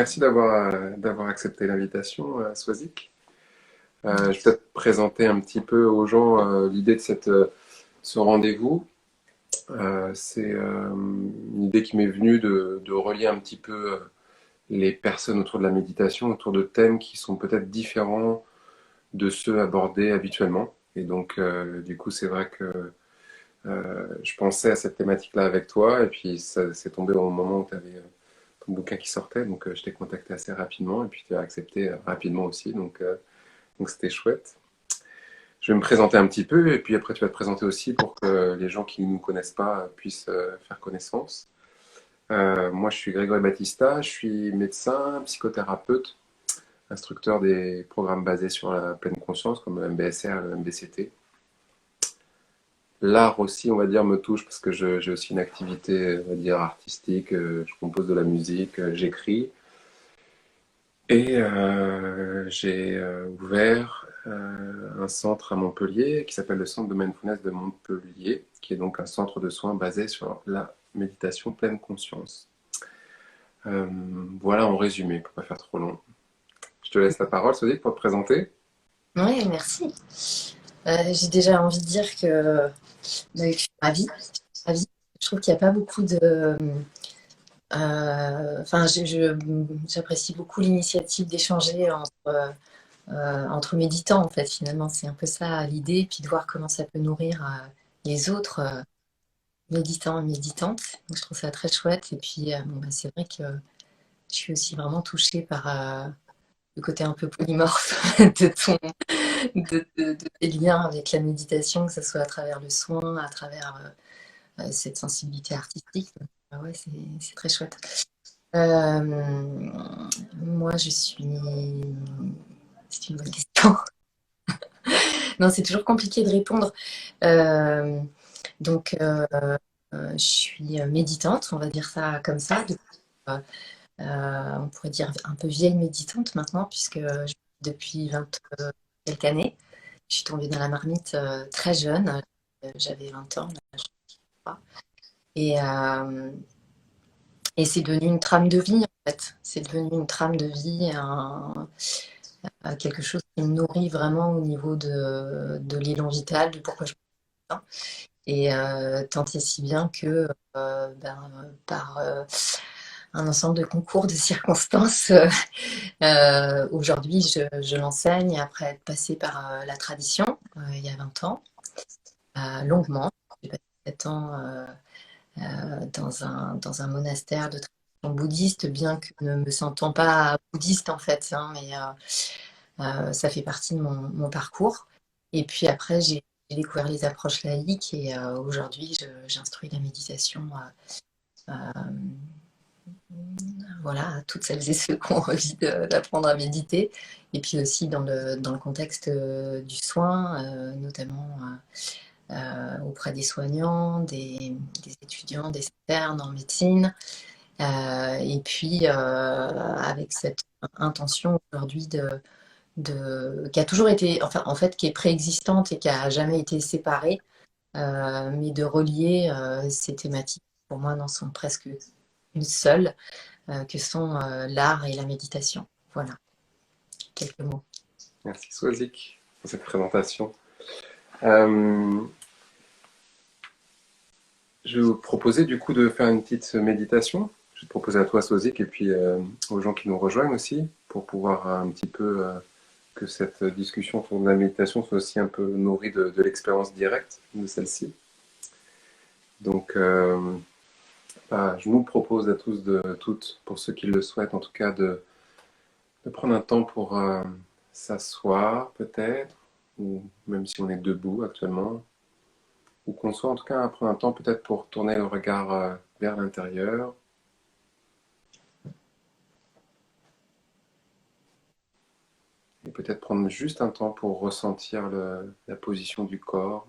merci d'avoir accepté l'invitation, Swazik. Je vais peut-être présenter un petit peu aux gens l'idée de ce rendez-vous. C'est une idée qui m'est venue de relier un petit peu les personnes autour de la méditation, autour de thèmes qui sont peut-être différents de ceux abordés habituellement. Et donc, du coup, c'est vrai que je pensais à cette thématique-là avec toi, et puis ça s'est tombé au moment où tu avais ton bouquin qui sortait, donc je t'ai contacté assez rapidement, et puis tu as accepté rapidement aussi, donc c'était chouette. Je vais me présenter un petit peu, et puis après tu vas te présenter aussi pour que les gens qui ne nous connaissent pas puissent faire connaissance. Moi, je suis Grégory Battista, je suis médecin, psychothérapeute, instructeur des programmes basés sur la pleine conscience, comme le MBSR et le MBCT. L'art aussi, on va dire, me touche parce que j'ai aussi une activité, on va dire, artistique. Je compose de la musique, j'écris. Et j'ai ouvert un centre à Montpellier qui s'appelle le Centre de Mindfulness de Montpellier, qui est donc un centre de soins basé sur la méditation pleine conscience. Voilà en résumé, pour pas faire trop long. Je te laisse la parole, Sodic, pour te présenter. Oui, merci. J'ai déjà envie de dire que je suis ravie. Ravie. Je trouve qu'il n'y a pas beaucoup de. Enfin, j'apprécie beaucoup l'initiative d'échanger entre méditants, en fait, finalement. C'est un peu ça l'idée, puis de voir comment ça peut nourrir les autres méditants et méditantes. Donc, je trouve ça très chouette. Et puis, bon, bah, c'est vrai que je suis aussi vraiment touchée par le côté un peu polymorphe de tes liens avec la méditation, que ce soit à travers le soin, à travers cette sensibilité artistique. Donc, ouais, c'est très chouette. Moi, je suis. C'est une bonne question. Non, c'est toujours compliqué de répondre. Euh, donc, je suis méditante, on va dire ça comme ça. On pourrait dire un peu vieille méditante maintenant, puisque depuis 20 quelques années, je suis tombée dans la marmite très jeune. J'avais 20 ans, là, je crois. Et, euh, et c'est devenu une trame de vie, en fait. C'est devenu une trame de vie, quelque chose qui me nourrit vraiment au niveau de l'élan vital, de pourquoi je fais ça. Et tant et si bien que par un ensemble de concours de circonstances, aujourd'hui je l'enseigne après être passée par la tradition il y a 20 ans, longuement. J'ai passé 7 ans dans un monastère de tradition bouddhiste, bien que ne me sentant pas bouddhiste en fait, hein, mais ça fait partie de mon parcours. Et puis après, j'ai découvert les approches laïques et aujourd'hui, j'instruis la méditation voilà, à toutes celles et ceux qui ont envie d'apprendre à méditer. Et puis aussi dans le contexte du soin, notamment auprès des soignants, des étudiants, des internes en médecine. Et puis avec cette intention aujourd'hui qui a toujours été, enfin en fait qui est préexistante et qui a jamais été séparée, mais de relier ces thématiques, pour moi, n'en sont presque une seule, que sont l'art et la méditation. Voilà, quelques mots. Merci, Swazik, pour cette présentation. Euh, je vais vous proposer du coup de faire une petite méditation. Je vais te proposer à toi, Swazik, et puis aux gens qui nous rejoignent aussi, pour pouvoir un petit peu que cette discussion autour de la méditation soit aussi un peu nourrie de l'expérience directe de celle-ci. Donc, je nous propose à tous, toutes, pour ceux qui le souhaitent en tout cas, de prendre un temps pour s'asseoir peut-être, ou même si on est debout actuellement, ou qu'on soit en tout cas à prendre un temps peut-être pour tourner le regard vers l'intérieur, et peut-être prendre juste un temps pour ressentir la position du corps,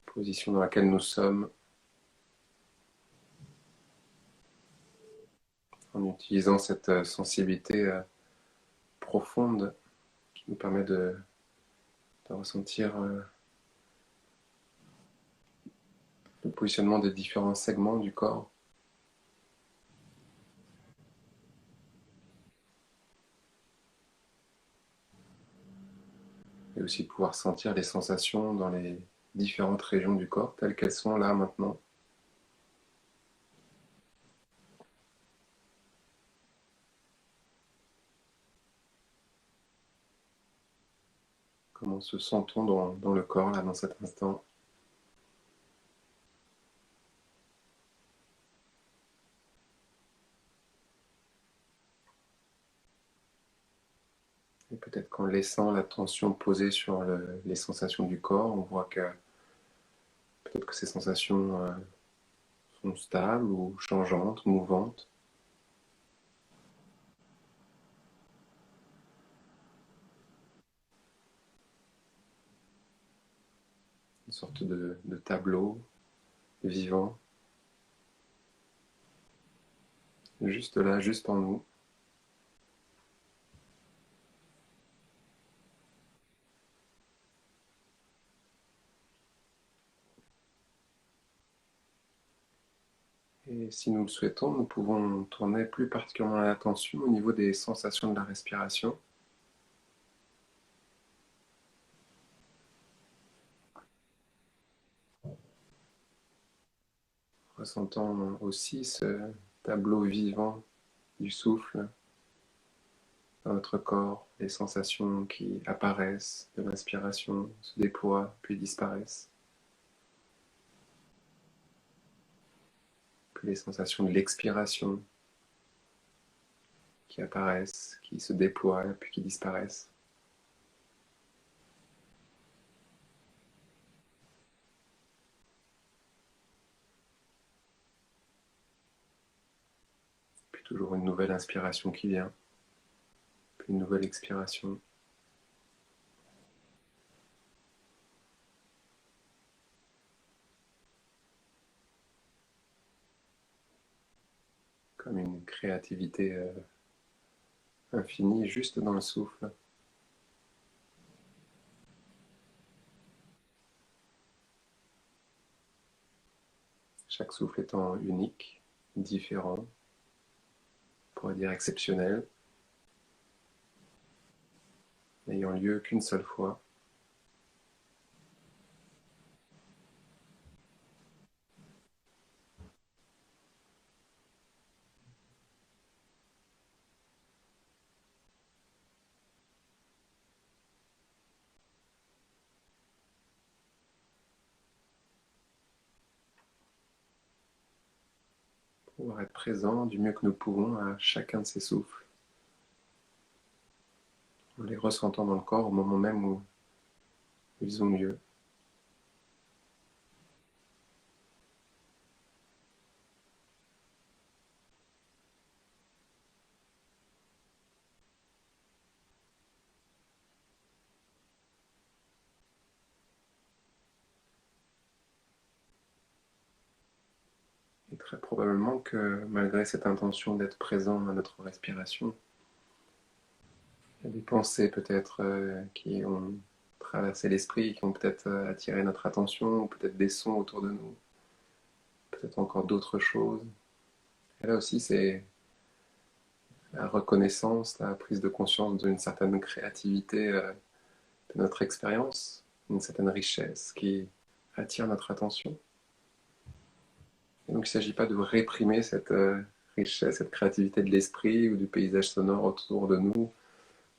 la position dans laquelle nous sommes, en utilisant cette sensibilité profonde qui nous permet de ressentir le positionnement des différents segments du corps. et aussi pouvoir sentir les sensations dans les différentes régions du corps telles qu'elles sont là maintenant. Comment se sent-on dans le corps là dans cet instant? Et peut-être qu'en laissant l'attention posée sur les sensations du corps, on voit que peut-être que ces sensations sont stables ou changeantes, mouvantes. Une sorte de tableau vivant, juste là, juste en nous. Et si nous le souhaitons, nous pouvons tourner plus particulièrement l'attention au niveau des sensations de la respiration, ressentant aussi ce tableau vivant du souffle dans notre corps, les sensations qui apparaissent de l'inspiration, se déploient, puis disparaissent, puis les sensations de l'expiration qui apparaissent, qui se déploient, puis qui disparaissent. Puis toujours une nouvelle inspiration qui vient, puis une nouvelle expiration. Comme une créativité infinie juste dans le souffle. Chaque souffle étant unique, différent, on pourrait dire exceptionnel, n'ayant lieu qu'une seule fois. Pouvoir être présent du mieux que nous pouvons à chacun de ces souffles, en les ressentant dans le corps au moment même où ils ont lieu. Et très probablement que malgré cette intention d'être présent à notre respiration, il y a des pensées peut-être qui ont traversé l'esprit, qui ont peut-être attiré notre attention, ou peut-être des sons autour de nous, peut-être encore d'autres choses. Et là aussi, c'est la reconnaissance, la prise de conscience d'une certaine créativité de notre expérience, une certaine richesse qui attire notre attention. Et donc il ne s'agit pas de réprimer cette richesse, cette créativité de l'esprit ou du paysage sonore autour de nous,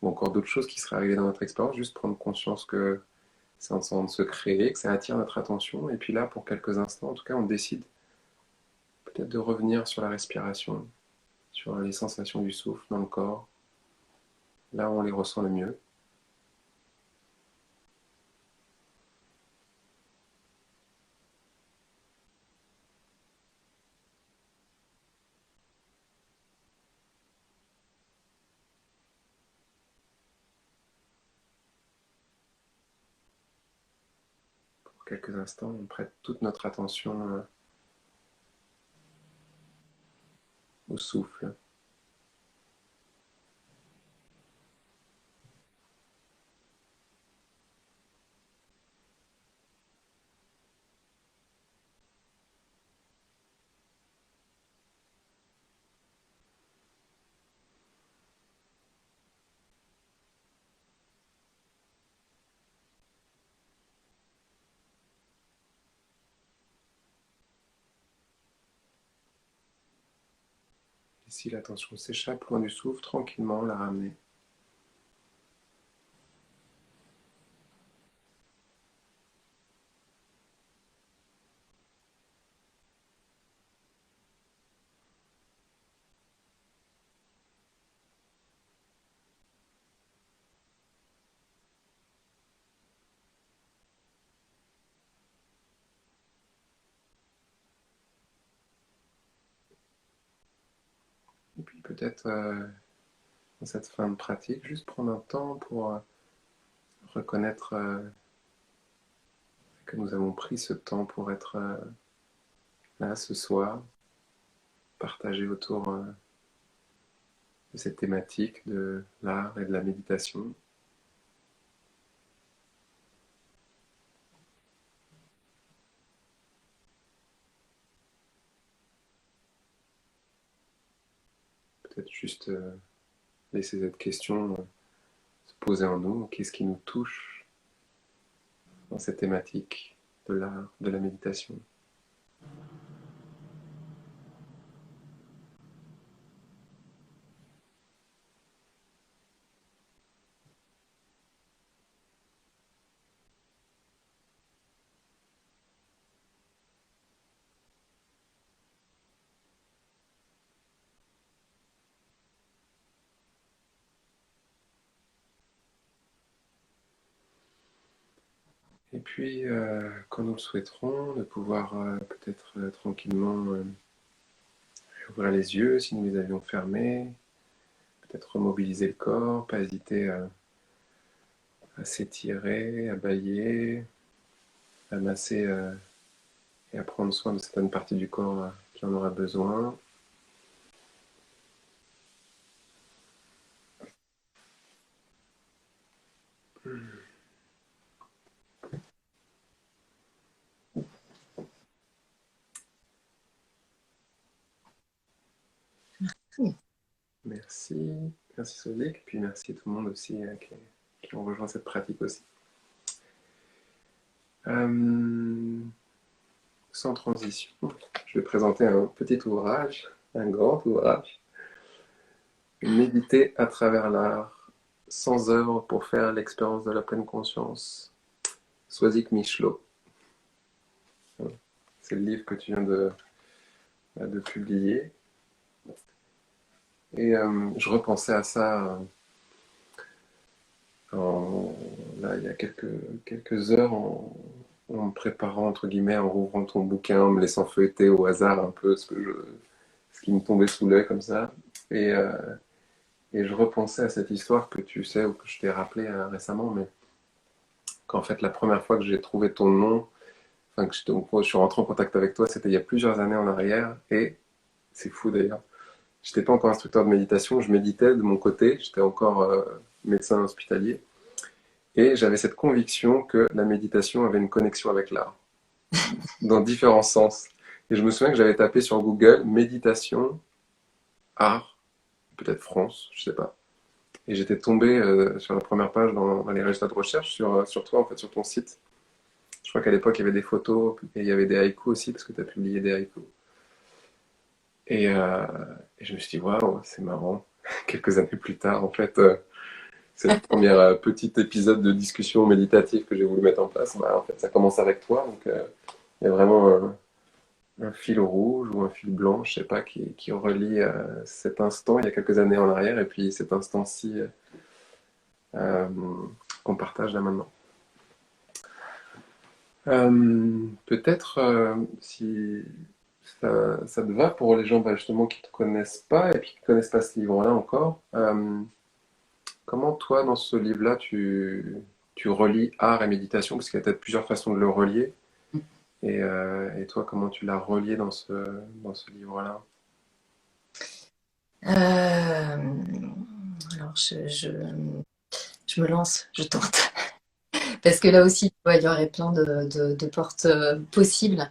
ou encore d'autres choses qui seraient arrivées dans notre expérience, juste prendre conscience que c'est en train de se créer, que ça attire notre attention, et puis là, pour quelques instants, en tout cas, on décide peut-être de revenir sur la respiration, sur les sensations du souffle dans le corps, là où on les ressent le mieux. Pour quelques instants, on prête toute notre attention au souffle. Et si l'attention s'échappe loin du souffle, tranquillement la ramener. Et puis peut-être dans cette fin de pratique, juste prendre un temps pour reconnaître que nous avons pris ce temps pour être là ce soir, partager autour de cette thématique de l'art et de la méditation. Peut-être juste laisser cette question se poser en nous. Qu'est-ce qui nous touche dans cette thématique de l'art, de la méditation? Et puis, quand nous le souhaiterons, de pouvoir peut-être tranquillement ouvrir les yeux si nous les avions fermés, peut-être remobiliser le corps, pas hésiter à s'étirer, à bâiller, à masser et à prendre soin de certaines parties du corps qui en aura besoin. Merci, merci Solik, puis merci à tout le monde aussi qui ont rejoint cette pratique aussi. Sans transition, je vais présenter un petit ouvrage, un grand ouvrage, Méditer à travers l'art, sans œuvre pour faire l'expérience de la pleine conscience. Soisic Michelot. C'est le livre que tu viens de publier. Et je repensais à ça là, il y a quelques heures en me préparant, entre guillemets, en rouvrant ton bouquin, en me laissant feuilleter au hasard un peu ce qui me tombait sous l'œil comme ça. Et, euh, et je repensais à cette histoire que tu sais, ou que je t'ai rappelé récemment, mais qu'en fait, la première fois que j'ai trouvé ton nom, enfin, je suis rentré en contact avec toi, c'était il y a plusieurs années en arrière, et c'est fou d'ailleurs. J'étais pas encore instructeur de méditation, je méditais de mon côté, j'étais encore médecin hospitalier, et j'avais cette conviction que la méditation avait une connexion avec l'art, dans différents sens. Et je me souviens que j'avais tapé sur Google méditation, art, peut-être France, je sais pas. Et j'étais tombé sur la première page dans les résultats de recherche sur toi, en fait, sur ton site. Je crois qu'à l'époque, il y avait des photos et il y avait des haïkus aussi, parce que tu as publié des haïkus. Et, euh, et je me suis dit, waouh, c'est marrant. Quelques années plus tard, en fait, cette première petit épisode de discussion méditative que j'ai voulu mettre en place, bah, en fait, ça commence avec toi. Donc, il y a vraiment un fil rouge ou un fil blanc, je sais pas, qui relie cet instant, il y a quelques années en arrière, et puis cet instant-ci euh, qu'on partage là maintenant. Peut-être si ça te va pour les gens bah, justement qui ne te connaissent pas et puis qui ne connaissent pas ce livre-là encore, comment toi dans ce livre-là tu relis art et méditation, parce qu'il y a peut-être plusieurs façons de le relier, et toi comment tu l'as relié dans ce livre-là? Alors, je me lance, je tente. Parce que là aussi, tu vois, il y aurait plein de portes possibles.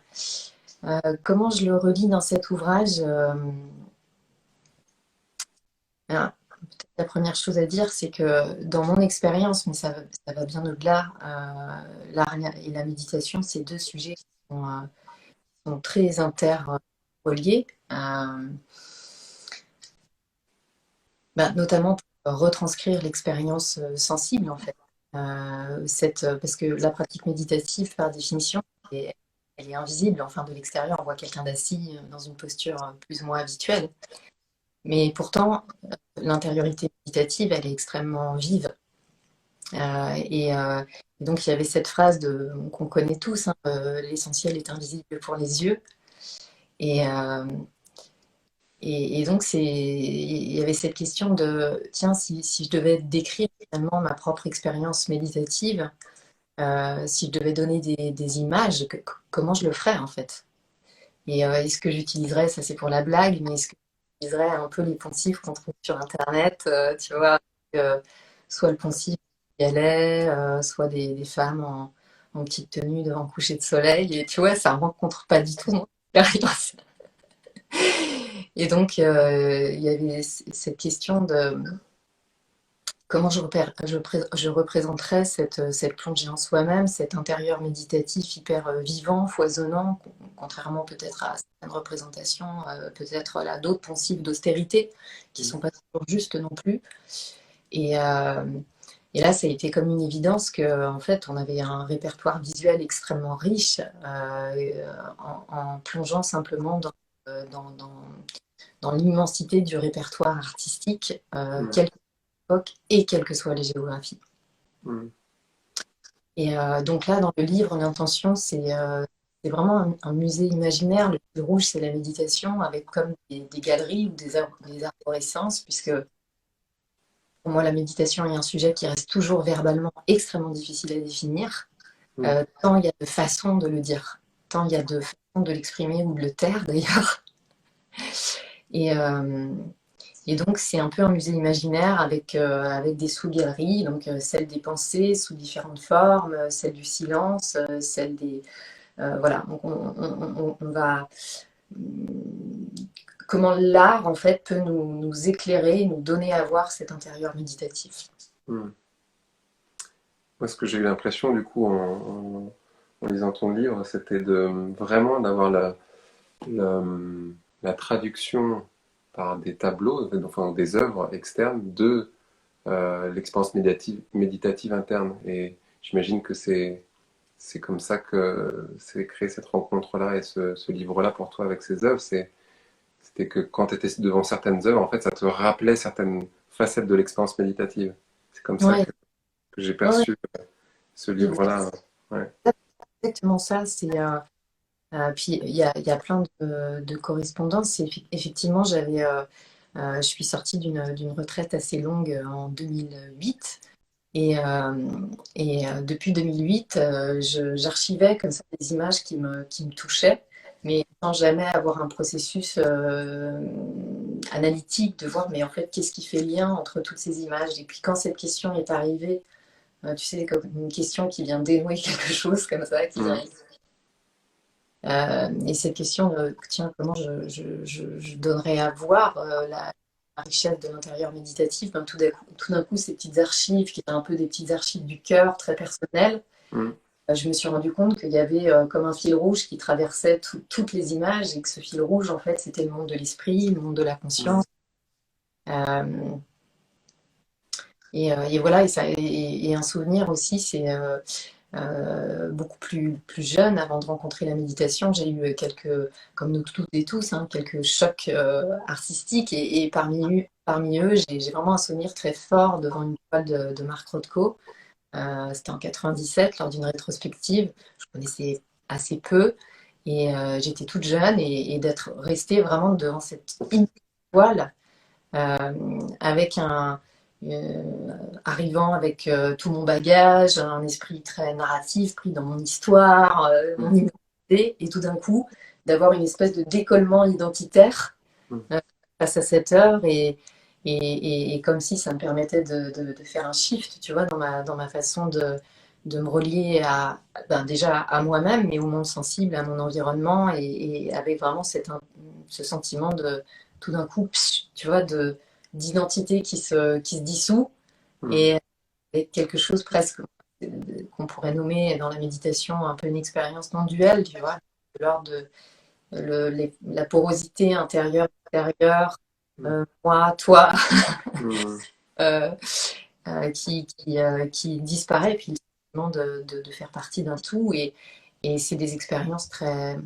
Comment je le relis dans cet ouvrage? Alors, peut-être la première chose à dire, c'est que dans mon expérience, mais ça va bien au-delà, l'art et la méditation, c'est deux sujets qui sont très interreliés. Notamment pour retranscrire l'expérience sensible, en fait. Parce que la pratique méditative, par définition, elle est invisible, enfin de l'extérieur, on voit quelqu'un d'assis dans une posture plus ou moins habituelle. Mais pourtant, l'intériorité méditative, elle est extrêmement vive. Et donc, il y avait cette phrase qu'on connaît tous, hein, l'essentiel est invisible pour les yeux. Et, euh, et donc, il y avait cette question de, tiens, si je devais décrire finalement ma propre expérience méditative, si je devais donner des images, comment je le ferais en fait? Et est-ce que j'utiliserais, ça c'est pour la blague, mais est-ce que j'utiliserais un peu les poncifs qu'on trouve sur Internet, tu vois, euh, soit le poncif qui allait, soit des femmes en petite tenue devant le coucher de soleil, et tu vois, ça rencontre pas du tout mon expérience. Et donc, il y avait cette question de comment je représenterais cette plongée en soi-même, cet intérieur méditatif hyper vivant, foisonnant, contrairement peut-être à certaines représentations, peut-être là, d'autres poncifs d'austérité, qui ne sont pas toujours justes non plus. Et, euh, et là, ça a été comme une évidence qu'en fait, on avait un répertoire visuel extrêmement riche en plongeant simplement dans l'immensité du répertoire artistique, quelle que soit l'époque et quelles que soient les géographies. Mm. Et donc là, dans le livre, l'intention, c'est vraiment un musée imaginaire. Le fil rouge, c'est la méditation, avec comme des galeries ou des arborescences, puisque pour moi, la méditation est un sujet qui reste toujours verbalement extrêmement difficile à définir, Mm. tant il y a de façons de le dire, tant il y a de façons de l'exprimer ou de le taire d'ailleurs. Et, euh, Et donc, c'est un peu un musée imaginaire avec des sous-galeries, donc celle des pensées sous différentes formes, celle du silence, celle des... voilà, donc on va... Comment l'art, en fait, peut nous éclairer, nous donner à voir cet intérieur méditatif. Mm. Moi, ce que j'ai eu l'impression, du coup, en lisant ton livre, c'était vraiment d'avoir la, la traduction par des tableaux, enfin des œuvres externes de l'expérience méditative interne. Et j'imagine que c'est comme ça que s'est créée cette rencontre-là et ce livre-là pour toi avec ces œuvres. C'était que quand tu étais devant certaines œuvres, en fait, ça te rappelait certaines facettes de l'expérience méditative. C'est comme ça Ouais, que j'ai ouais, perçu ce c'est livre-là. Ouais. exactement ça. Puis il y a plein de correspondances. Effectivement, je suis sortie d'une retraite assez longue en 2008. Et depuis 2008, j'archivais comme ça des images qui me touchaient, mais sans jamais avoir un processus analytique de voir, mais en fait, qu'est-ce qui fait lien entre toutes ces images? Et puis quand cette question est arrivée, tu sais, comme une question qui vient dénouer quelque chose comme ça, qui vient... Mm. Et cette question de, tiens, comment je donnerais à voir la richesse de l'intérieur méditatif, ben, tout d'un coup, ces petites archives, qui étaient un peu des petites archives du cœur, très personnelles, Mm. je me suis rendu compte qu'il y avait comme un fil rouge qui traversait toutes les images, et que ce fil rouge, en fait, c'était le monde de l'esprit, le monde de la Mm. conscience. Euh, et voilà, et un souvenir aussi, c'est beaucoup plus jeune, avant de rencontrer la méditation, j'ai eu comme nous toutes et tous, hein, quelques chocs artistiques. Et parmi eux, j'ai vraiment un souvenir très fort devant une toile de Marc Rothko. C'était en 97, lors d'une rétrospective. Je connaissais assez peu. Et j'étais toute jeune. Et d'être restée vraiment devant cette toile avec arrivant avec tout mon bagage, un esprit très narratif, pris dans mon histoire, mon Mm. identité, et tout d'un coup, d'avoir une espèce de décollement identitaire Mm. euh, face à cette œuvre, et comme si ça me permettait de faire un shift, tu vois, dans ma façon de me relier déjà à moi-même, mais au monde sensible, à mon environnement, et avec vraiment ce sentiment de tout d'un coup, tu vois, d'identité qui se dissout, Mm. et avec quelque chose presque qu'on pourrait nommer dans la méditation un peu une expérience non duelle, tu vois, de l'ordre de la porosité intérieure-extérieure, moi, toi, Mm. euh, qui disparaît, et puis le sentiment de faire partie d'un tout. Et c'est des expériences très,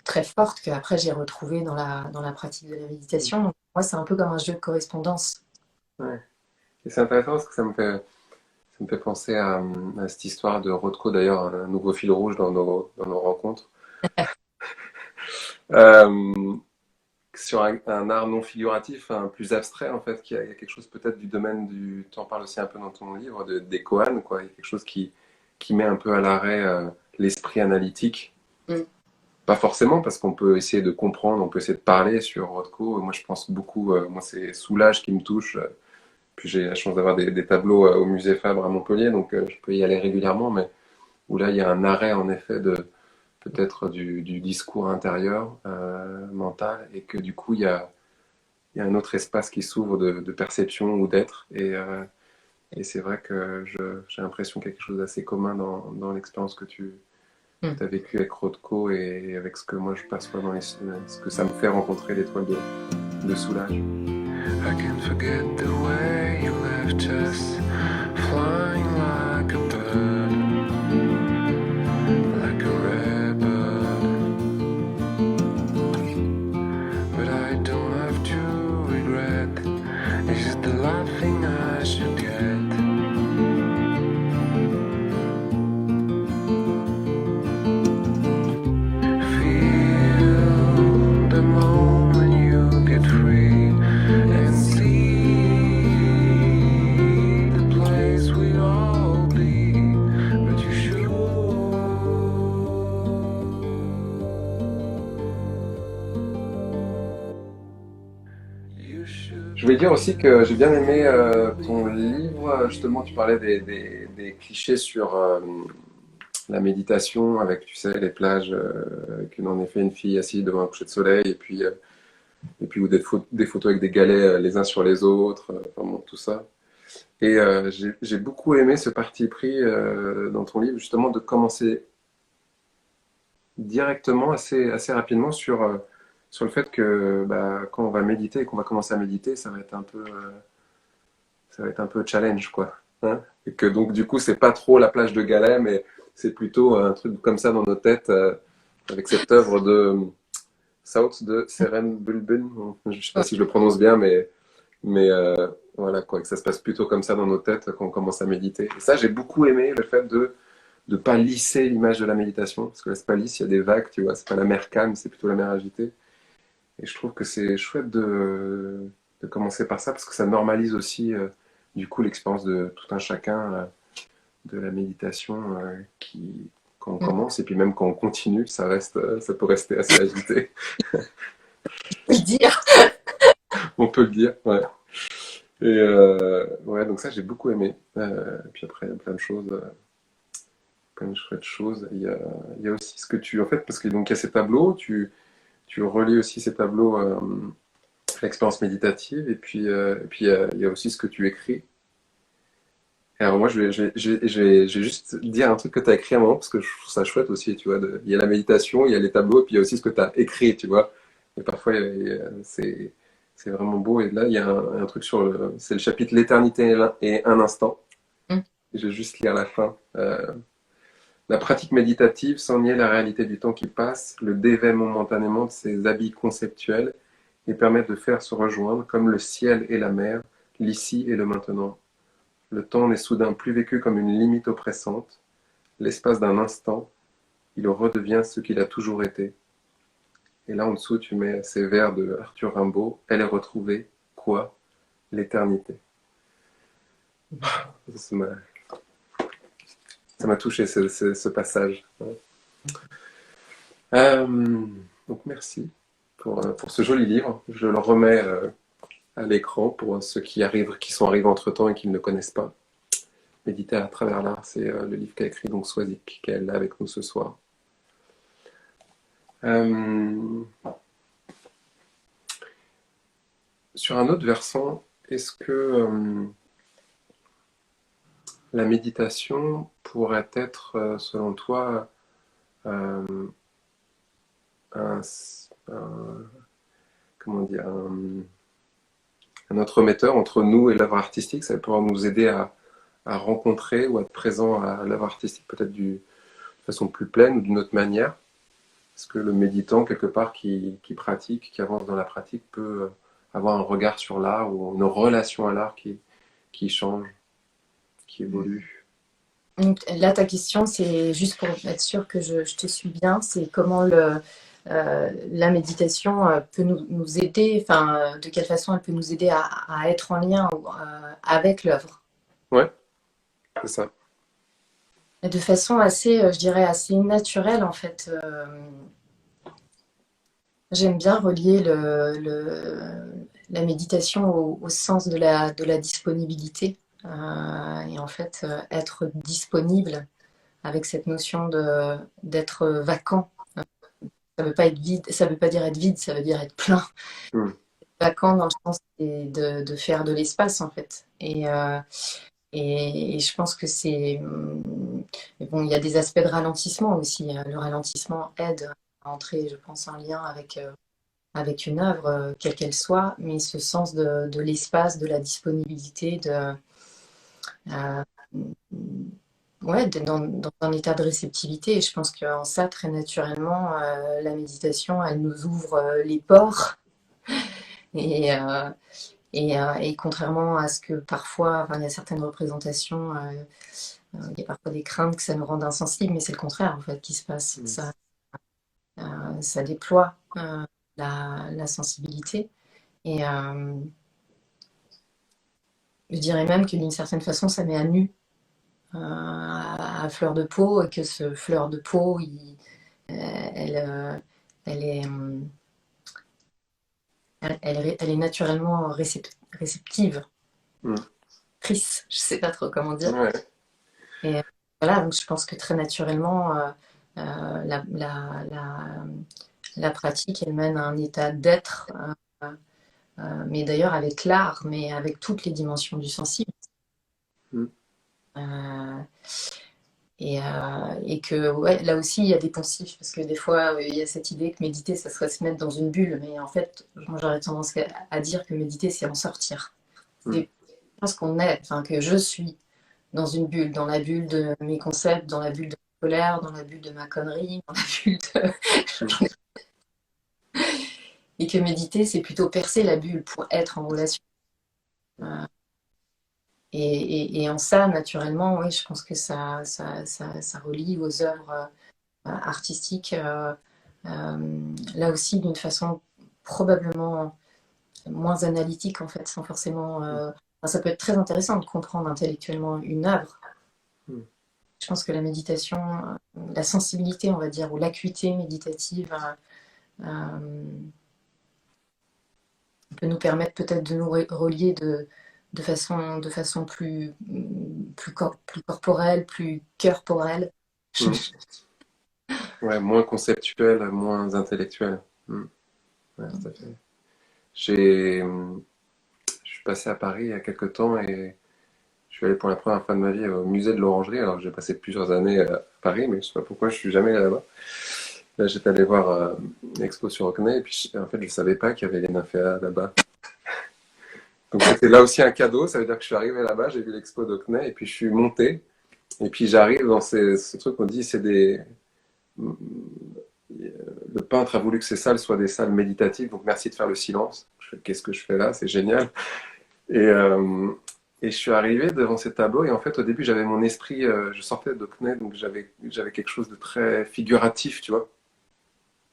très fortes qu'après j'ai retrouvées dans la pratique de la Mm. méditation. Donc, moi, c'est un peu comme un jeu de correspondance. Ouais. Et c'est intéressant parce que ça me fait penser à cette histoire de Rothko, d'ailleurs, un nouveau fil rouge dans nos rencontres. Euh, sur un art non figuratif, un plus abstrait en fait, il y a quelque chose peut-être du domaine du. Tu en parles aussi un peu dans ton livre, des koans, quoi. Il y a quelque chose qui met un peu à l'arrêt l'esprit analytique. Mm. Pas forcément, parce qu'on peut essayer de comprendre, on peut essayer de parler sur Rothko. Moi, je pense beaucoup, moi, c'est Soulage qui me touche. Puis j'ai la chance d'avoir des tableaux au musée Fabre à Montpellier, donc je peux y aller régulièrement, mais où là, il y a un arrêt en effet de peut-être du discours intérieur, mental, et que du coup, il y a un autre espace qui s'ouvre de perception ou d'être. Et c'est vrai que j'ai l'impression qu'il y a quelque chose d'assez commun dans l'expérience que tu Mm. as vécue avec Rothko et avec ce que moi je perçois ce que ça me fait rencontrer l'étoile de Soulage. I can forget the way you left us, flying like a bird, like a rare bird. But I don't have to regret. Is it the last thing I should get? Feel the moment you get free and see the place we all be. But you should. Je voulais dire aussi que j'ai bien aimé ton livre. Justement, tu parlais des clichés sur la méditation avec, tu sais, les plages, avec en effet une fille assise devant un coucher de soleil, et puis ou des photos avec des galets les uns sur les autres, enfin bon, tout ça. Et j'ai beaucoup aimé ce parti pris dans ton livre, justement, de commencer directement, assez rapidement, sur le fait que bah, quand on va méditer et qu'on va commencer à méditer, ça va être un peu challenge, quoi. Hein, et que donc, du coup, c'est pas trop la plage de Galets, mais c'est plutôt un truc comme ça dans nos têtes, avec cette œuvre de South de Seren Bulbin. Je sais pas si je le prononce bien, mais voilà, quoi, que ça se passe plutôt comme ça dans nos têtes quand on commence à méditer. Et ça, j'ai beaucoup aimé le fait de ne pas lisser l'image de la méditation, parce que là, c'est pas lisse, il y a des vagues, tu vois, c'est pas la mer calme, c'est plutôt la mer agitée. Et je trouve que c'est chouette de commencer par ça, parce que ça normalise aussi, du coup, l'expérience de tout un chacun de la méditation quand on Mm. commence, et puis même quand on continue, ça peut rester assez agité. Je peux le dire. On peut le dire, ouais. Et ouais, donc ça, j'ai beaucoup aimé. Et puis après, il y a plein de choses, plein de chouettes choses. Il y a aussi ce que tu, en fait, parce que donc il y a ces tableaux, tu relis aussi ces tableaux à l'expérience méditative, et puis il y a aussi ce que tu écris. Et alors moi, je vais juste dire un truc que tu as écrit à un moment, parce que je trouve ça chouette aussi, tu vois. Il y a la méditation, il y a les tableaux, et puis il y a aussi ce que tu as écrit, tu vois. Et parfois, c'est vraiment beau. Et là, il y a un truc c'est le chapitre L'éternité et un instant. Mm. Je vais juste lire la fin. La pratique méditative, sans nier la réalité du temps qui passe, le dévêt momentanément de ses habits conceptuels et permet de faire se rejoindre, comme le ciel et la mer, l'ici et le maintenant. Le temps n'est soudain plus vécu comme une limite oppressante. L'espace d'un instant, il redevient ce qu'il a toujours été. Et là en dessous, tu mets ces vers de Arthur Rimbaud. Elle est retrouvée, quoi? L'éternité. Ça m'a touché ce passage. Donc merci pour ce joli livre. Je le remets à l'écran pour ceux qui sont arrivés entre-temps et qui ne le connaissent pas. Méditer à travers l'art, c'est le livre qu'a écrit donc Swazik, qui est là avec nous ce soir. Euh, sur un autre versant, est-ce que la méditation pourrait être, selon toi, euh, un, comment dire, un entremetteur entre nous et l'œuvre artistique. Ça va pouvoir nous aider à rencontrer ou à être présent à l'œuvre artistique peut-être de façon plus pleine ou d'une autre manière. Parce que le méditant, quelque part, qui pratique, qui avance dans la pratique, peut avoir un regard sur l'art ou une relation à l'art qui change, qui évolue. Donc, là, ta question, c'est juste pour être sûr que je te suis bien, c'est comment la méditation peut nous aider, enfin, de quelle façon elle peut nous aider à être en lien avec l'œuvre. Ouais, c'est ça. Et de façon assez, je dirais, assez naturelle, en fait. J'aime bien relier la méditation au sens de la disponibilité. Et en fait, être disponible avec cette notion d'être vacant. Ça veut pas être vide, ça veut pas dire être vide, ça veut dire être plein. Mm. Vacant dans le sens de faire de l'espace en fait. Et je pense que c'est bon, il y a des aspects de ralentissement aussi. Le ralentissement aide à entrer, je pense, en lien avec une œuvre, quelle qu'elle soit, mais ce sens de l'espace, de la disponibilité, euh, ouais, d'être dans un état de réceptivité. Et je pense qu'en ça, très naturellement, la méditation, elle nous ouvre les pores. Et, et contrairement à ce que parfois, enfin, il y a certaines représentations, il y a parfois des craintes que ça nous rende insensibles, mais c'est le contraire en fait qui se passe. Ça déploie la sensibilité. Et je dirais même que d'une certaine façon, ça met à nu, à fleur de peau, et que ce fleur de peau, elle est, elle est naturellement réceptive, Mm. prise, je sais pas trop comment dire. Ouais. Et voilà, donc je pense que très naturellement, la, la, la, la pratique, elle mène à un état d'être, mais d'ailleurs avec l'art, mais avec toutes les dimensions du sensible. Mm. Euh, et que ouais, là aussi, il y a des poncifs, parce que des fois, il y a cette idée que méditer, ça serait se mettre dans une bulle, mais en fait, moi j'aurais tendance à dire que méditer, c'est en sortir. Mm. C'est parce qu'on est, enfin que je suis dans une bulle, dans la bulle de mes concepts, dans la bulle de ma colère, dans la bulle de ma connerie, dans la bulle de... Mm. Et que méditer, c'est plutôt percer la bulle pour être en relation. Euh, et en ça, naturellement, oui, je pense que ça relie aux œuvres artistiques, là aussi d'une façon probablement moins analytique, en fait, sans forcément... enfin, ça peut être très intéressant de comprendre intellectuellement une œuvre. Mm. Je pense que la méditation, la sensibilité, on va dire, ou l'acuité méditative peut nous permettre peut-être de nous relier de façon plus corporelle, plus corporelle. Mm. Ouais, moins conceptuel, moins intellectuel. Mm. Ouais, tout à fait. J'ai, je suis passé à Paris il y a quelques temps et je suis allé pour la première fois de ma vie au musée de l'Orangerie, alors que j'ai passé plusieurs années à Paris, mais je sais pas pourquoi je suis jamais allé là-bas. Là, j'étais allé voir l'expo sur Hockney et puis en fait, je savais pas qu'il y avait les nymphéas là-bas. Donc c'était là aussi un cadeau, ça veut dire que je suis arrivé là-bas, j'ai vu l'expo d'Hockney et puis je suis monté et puis j'arrive dans ce truc qu'on dit, c'est des... Le peintre a voulu que ces salles soient des salles méditatives, donc merci de faire le silence. Je fais, qu'est-ce que je fais là? C'est génial. Et, euh, et je suis arrivé devant ces tableaux et en fait au début j'avais mon esprit, je sortais d'Hockney, donc j'avais quelque chose de très figuratif, tu vois.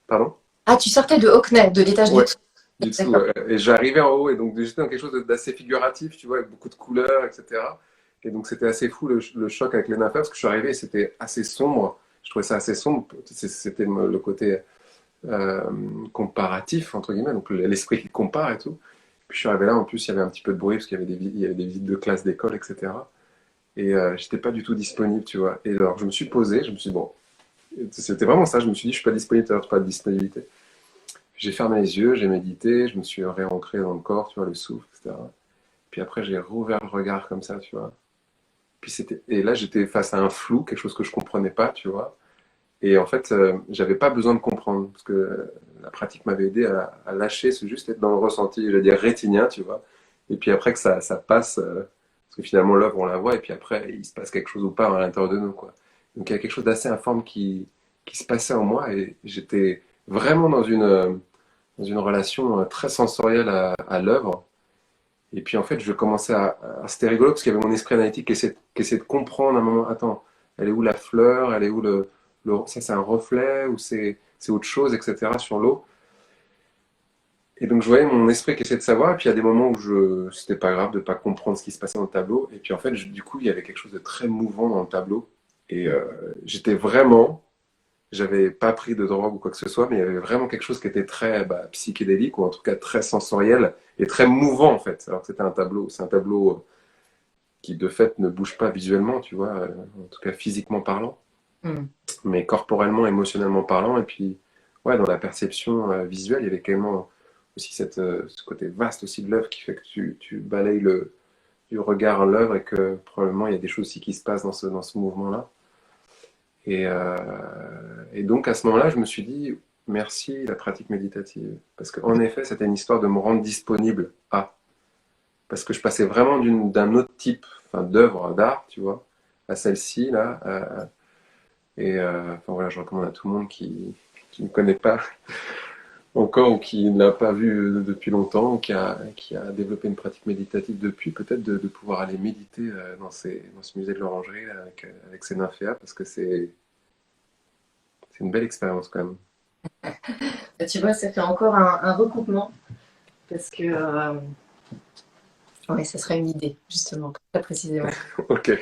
Pardon? Ah, tu sortais de Hockney, de l'étage du Ouais, dessous. du dessous. D'accord. Ouais. Et j'arrivais en haut et donc j'étais dans quelque chose d'assez figuratif, tu vois, avec beaucoup de couleurs, etc. Et donc c'était assez fou le choc avec les nymphères parce que je suis arrivé et c'était assez sombre. Je trouvais ça assez sombre. C'était le côté euh, comparatif, entre guillemets, donc l'esprit qui compare et tout. Puis je suis arrivé là, en plus il y avait un petit peu de bruit parce qu'il y avait il y avait des visites de classe d'école, etc. Et j'étais pas du tout disponible, tu vois. Et alors je me suis posé, je me suis dit, bon, c'était vraiment ça, je me suis dit, je suis pas disponible, tu pas de disponibilité. J'ai fermé les yeux, j'ai médité, je me suis réancré dans le corps, tu vois, le souffle, etc. Puis après, j'ai rouvert le regard comme ça, tu vois. Et là, j'étais face à un flou, quelque chose que je comprenais pas, tu vois. Et en fait, j'avais pas besoin de comprendre, parce que la pratique m'avait aidé à lâcher, c'est juste être dans le ressenti, je vais dire rétinien, tu vois. et puis après que ça passe, parce que finalement l'œuvre on la voit, et puis après il se passe quelque chose ou pas à l'intérieur de nous, quoi. Donc il y a quelque chose d'assez informe qui se passait en moi, et j'étais vraiment dans une relation très sensorielle à l'œuvre. Et puis en fait, je commençais c'était rigolo parce qu'il y avait mon esprit analytique qui essayait de comprendre à un moment, attends, elle est où la fleur, elle est où ça c'est un reflet ou c'est autre chose, etc. sur l'eau. Et donc je voyais mon esprit qui essayait de savoir, et puis il y a des moments où c'était pas grave de pas comprendre ce qui se passait dans le tableau. Et puis en fait, du coup, il y avait quelque chose de très mouvant dans le tableau. Et j'étais vraiment, j'avais pas pris de drogue ou quoi que ce soit, mais il y avait vraiment quelque chose qui était très psychédélique, ou en tout cas très sensoriel, et très mouvant en fait. Alors que c'était un tableau, c'est un tableau qui de fait ne bouge pas visuellement, tu vois, en tout cas physiquement parlant, Mm. mais corporellement, émotionnellement parlant, et puis ouais, dans la perception visuelle, il y avait quand aussi ce côté vaste aussi de l'œuvre qui fait que tu balayes du regard l'œuvre, et que probablement il y a des choses aussi qui se passent dans ce mouvement-là. Et, euh, et donc à ce moment-là, je me suis dit, merci la pratique méditative. Parce qu'en effet, c'était une histoire de me rendre disponible à. Parce que je passais vraiment d'un autre type, enfin, d'œuvre d'art, tu vois, à celle-ci, là. Enfin voilà, je recommande à tout le monde qui ne connaît pas encore, ou qui ne l'a pas vu depuis longtemps, ou qui a développé une pratique méditative depuis, peut-être de pouvoir aller méditer dans ce musée de l'Orangerie là, avec ses nymphéas, parce que c'est une belle expérience quand même. Tu vois, ça fait encore un recoupement parce que ouais, ça serait une idée, justement, très précisément. Ok.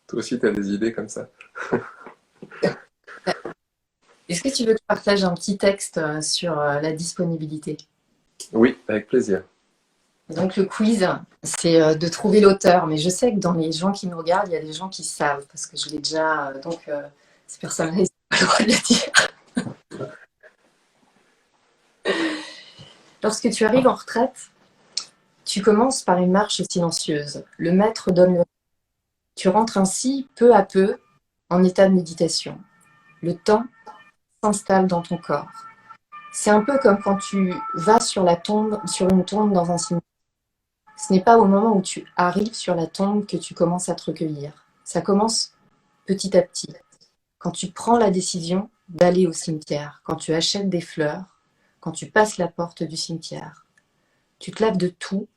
Toi aussi, tu as des idées comme ça? Est-ce que tu veux que je partage un petit texte sur la disponibilité? Oui, avec plaisir. Donc le quiz, c'est de trouver l'auteur, mais je sais que dans les gens qui nous regardent, il y a des gens qui savent, parce que je l'ai déjà, donc ces personnes-là, ils n'ont pas le droit de le dire. Lorsque tu arrives en retraite, tu commences par une marche silencieuse. Le maître donne le... Tu rentres ainsi peu à peu en état de méditation. Le temps s'installe dans ton corps. C'est un peu comme quand tu vas sur la tombe, sur une tombe dans un cimetière. Ce n'est pas au moment où tu arrives sur la tombe que tu commences à te recueillir. Ça commence petit à petit. Quand tu prends la décision d'aller au cimetière, quand tu achètes des fleurs, quand tu passes la porte du cimetière, tu te laves de tout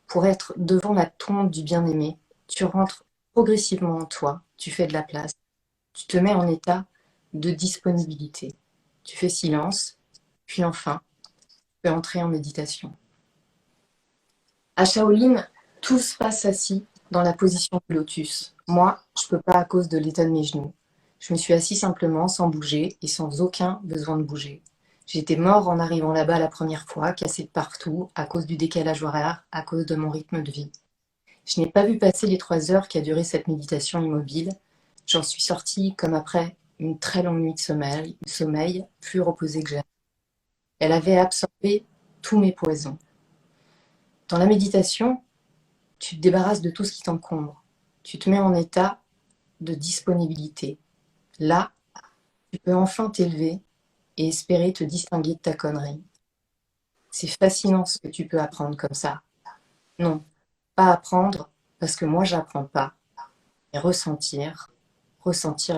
pour être devant la tombe du bien-aimé. Tu rentres progressivement en toi, tu fais de la place, tu te mets en état de disponibilité. Tu fais silence, puis enfin, tu peux entrer en méditation. À Shaolin, tout se passe assis dans la position du lotus. Moi, je ne peux pas à cause de l'état de mes genoux. Je me suis assis simplement, sans bouger et sans aucun besoin de bouger. J'étais mort en arrivant là-bas la première fois, cassé de partout, à cause du décalage horaire, à cause de mon rythme de vie. Je n'ai pas vu passer les 3 heures qu'a duré cette méditation immobile. J'en suis sortie comme après une très longue nuit de sommeil plus reposée que jamais. Elle avait absorbé tous mes poisons. Dans la méditation, tu te débarrasses de tout ce qui t'encombre. Tu te mets en état de disponibilité. Là, tu peux enfin t'élever et espérer te distinguer de ta connerie. C'est fascinant ce que tu peux apprendre comme ça. Non, pas apprendre parce que moi j'apprends pas, mais ressentir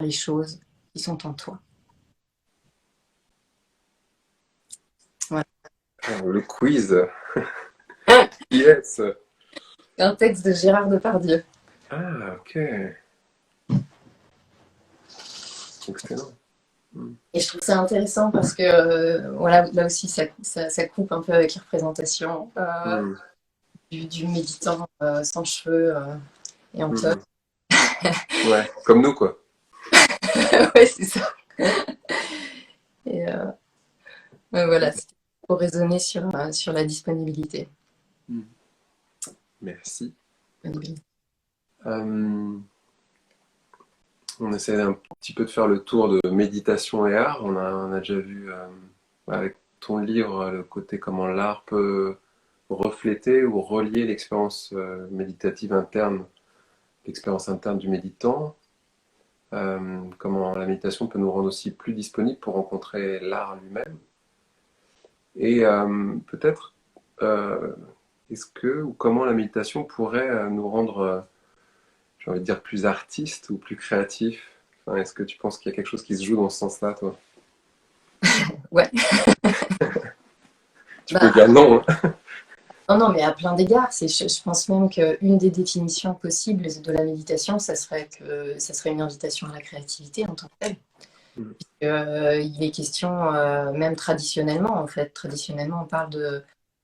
les choses qui sont en toi. Voilà. Alors, le quiz. Yes. Un texte de Gérard Depardieu. Ah, ok. Excellent. Mm. Et je trouve ça intéressant parce que voilà, là aussi ça coupe un peu avec les représentations Mm. du méditant sans cheveux et en top. Mm. Ouais, comme nous, quoi. Ouais, c'est ça. Et ouais, voilà, c'était pour raisonner sur la disponibilité. Mm. Merci. Disponibilité. Euh, on essaie un petit peu de faire le tour de méditation et art. On a déjà vu avec ton livre le côté comment l'art peut refléter ou relier l'expérience méditative interne, l'expérience interne du méditant. Comment la méditation peut nous rendre aussi plus disponibles pour rencontrer l'art lui-même. Et peut-être euh, est-ce que ou comment la méditation pourrait nous rendre, j'ai envie de dire, plus artistes ou plus créatifs? Enfin, est-ce que tu penses qu'il y a quelque chose qui se joue dans ce sens-là, toi? Ouais, Tu peux dire bah, non, hein. non, non, mais à plein d'égards. Je pense même qu'une des définitions possibles de la méditation, ça serait une invitation à la créativité en tant que telle. Mm. Il est question, même traditionnellement, en fait. Traditionnellement, on parle de.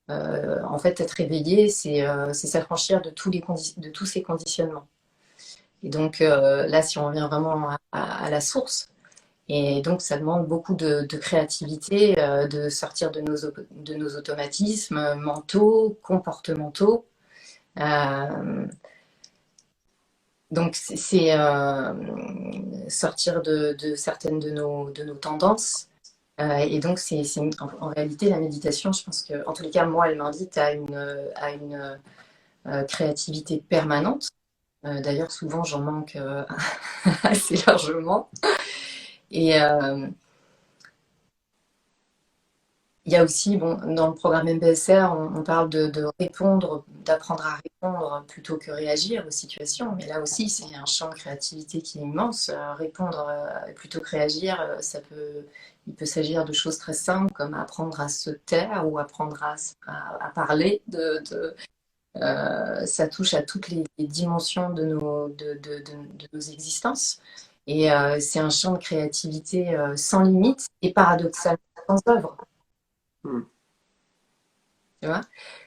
En fait, être éveillé, c'est s'affranchir de de tous ces conditionnements. Et donc, là, si on revient vraiment à la source, et donc ça demande beaucoup de créativité, de sortir de nos automatismes mentaux, comportementaux. Euh, donc, sortir de certaines de nos tendances. Et donc, en réalité, la méditation, je pense que, en tous les cas, moi, elle m'invite à une créativité permanente. D'ailleurs, souvent, j'en manque assez largement. Et il y a aussi, bon, dans le programme MBSR, on parle de répondre, d'apprendre à répondre plutôt que réagir aux situations. Mais là aussi, c'est un champ de créativité qui est immense. Répondre plutôt que réagir, il peut s'agir de choses très simples comme apprendre à se taire ou apprendre à parler. Ça touche à toutes les dimensions de nos existences. Et c'est un champ de créativité sans limite et paradoxalement sans œuvre. Mm. Tu vois?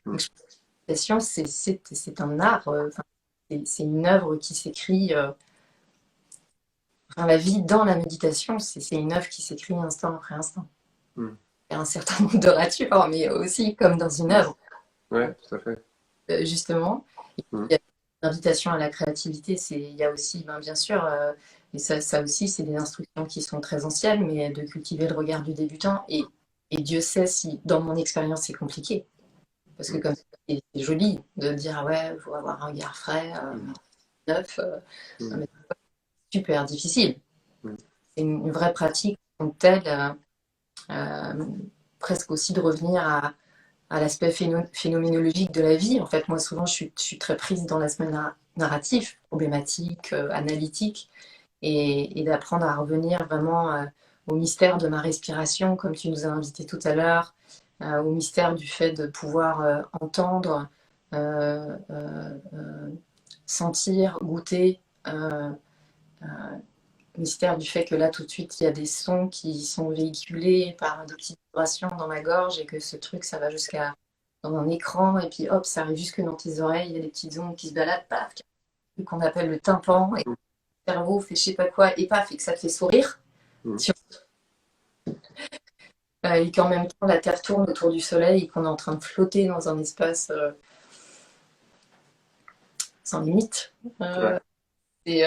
Mm. Donc, je pense que la méditation, c'est un art, enfin, c'est une œuvre qui s'écrit. Enfin, la vie dans la méditation, c'est une œuvre qui s'écrit instant après instant. Mm. Il y a un certain nombre de ratures, mais aussi comme dans une Mm. œuvre, Ouais, tout à fait. justement. Et puis, Mm. il y a l'invitation à la créativité, il y a aussi, ben, bien sûr, et ça aussi, c'est des instructions qui sont très anciennes, mais de cultiver le regard du débutant. Et Dieu sait si, dans mon expérience, c'est compliqué. Parce que Mm. comme c'est joli de dire, ah ouais, il faut avoir un regard frais, Mm. neuf, Mm. mais c'est super difficile. Mm. C'est une vraie pratique en telle, euh, presque aussi de revenir à l'aspect phénoménologique de la vie. En fait, moi, souvent, je suis très prise dans l'aspect narratif, problématique, analytique, et d'apprendre à revenir vraiment au mystère de ma respiration, comme tu nous as invité tout à l'heure, au mystère du fait de pouvoir entendre, euh, euh, euh, sentir, goûter, euh, euh, mystère du fait que là, tout de suite, il y a des sons qui sont véhiculés par des petites vibrations dans ma gorge et que ce truc, ça va jusqu'à dans un écran et puis hop, ça arrive jusque dans tes oreilles, il y a des petites ondes qui se baladent, paf, qu'on appelle le tympan et le cerveau fait je sais pas quoi et paf, et que ça te fait sourire. Mm. Et qu'en même temps, la Terre tourne autour du Soleil et qu'on est en train de flotter dans un espace sans limite. Ouais. Et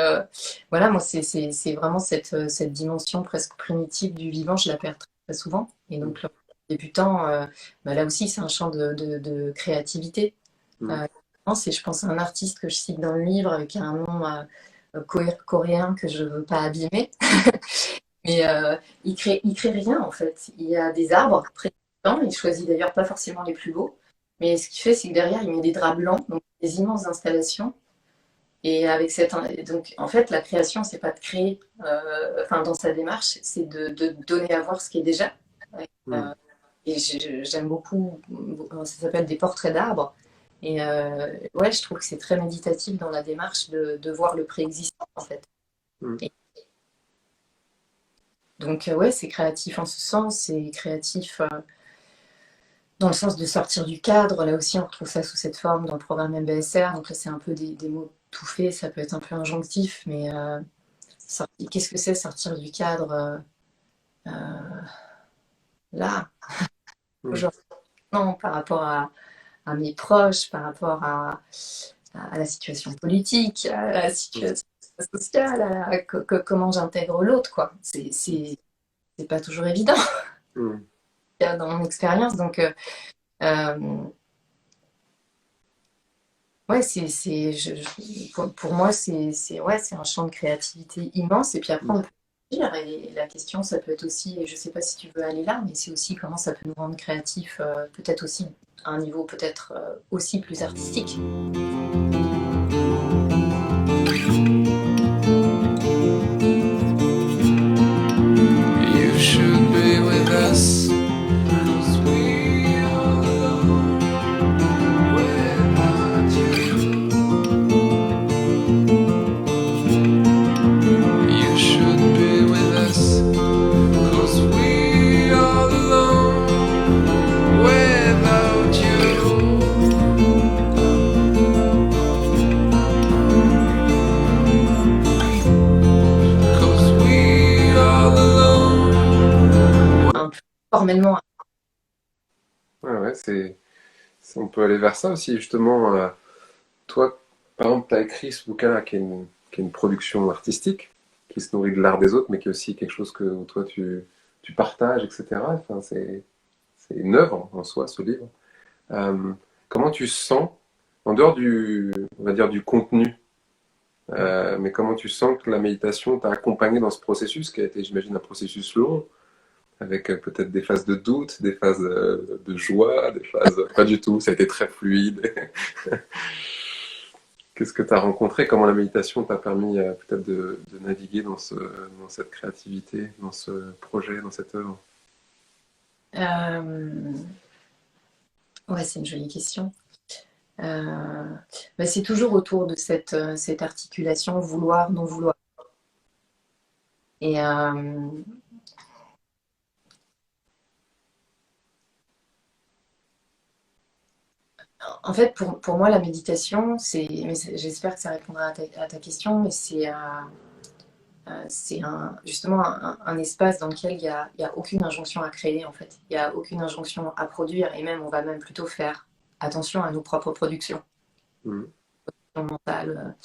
voilà, moi, c'est vraiment cette dimension presque primitive du vivant, je la perds très, très souvent. Et Mm. donc, le débutant, bah, là aussi, c'est un champ de créativité. Mm. Euh, c'est, je pense, un artiste que je cite dans le livre qui a un nom coréen que je ne veux pas abîmer. Mais il crée rien, en fait. Il y a des arbres présents, il choisit d'ailleurs pas forcément les plus beaux. Mais ce qu'il fait, c'est que derrière, il met des draps blancs, donc des immenses installations. Et avec donc, en fait, la création, c'est pas de créer, enfin, dans sa démarche, c'est de donner à voir ce qui est déjà. Mm. Euh, et j'aime beaucoup, ça s'appelle des portraits d'arbres. Et ouais, je trouve que c'est très méditatif dans la démarche de voir le préexistant, en fait. Mm. Et donc, ouais, c'est créatif en ce sens, c'est créatif dans le sens de sortir du cadre. Là aussi, on retrouve ça sous cette forme dans le programme MBSR. Donc là, c'est un peu des mots tout faits, ça peut être un peu injonctif, mais qu'est-ce que c'est sortir du cadre là, Mm. aujourd'hui, non, par rapport à mes proches, par rapport à la situation politique, à la Mm. situation sociale, comment j'intègre l'autre, quoi. C'est pas toujours évident Mm. dans mon expérience. Donc, euh, ouais, pour moi, ouais, c'est un champ de créativité immense. Et puis après, Mm. Et la question, ça peut être aussi, et je ne sais pas si tu veux aller là, mais c'est aussi comment ça peut nous rendre créatifs, peut-être aussi à un niveau peut-être aussi plus artistique. You should be with us, 'cause we are alone without you. You should be with us, 'cause we are alone without you. 'Cause we are alone. Un peu formellement. Ouais, on peut aller vers ça aussi, justement. Toi, par exemple, tu as écrit ce bouquin-là qui est une production artistique, qui se nourrit de l'art des autres, mais qui est aussi quelque chose que toi, tu partages, etc. Enfin, c'est une œuvre en soi, ce livre. Euh, Comment tu sens, en dehors on va dire, du contenu, mais comment tu sens que la méditation t'a accompagné dans ce processus, qui a été, j'imagine, un processus long, avec peut-être des phases de doute, des phases de joie, des phases pas du tout, ça a été très fluide. Qu'est-ce que tu as rencontré? Comment la méditation t'a permis peut-être de naviguer dans cette créativité, dans ce projet, dans cette œuvre? Euh, ouais, c'est une jolie question. Bah, c'est toujours autour de cette articulation vouloir, non vouloir. Et en fait, pour moi, la méditation, j'espère que ça répondra à ta question, mais c'est justement un espace dans lequel il y a aucune injonction à créer, en fait. Il n'y a aucune injonction à produire, et même, on va même plutôt faire attention à nos propres productions Mhm. mentales,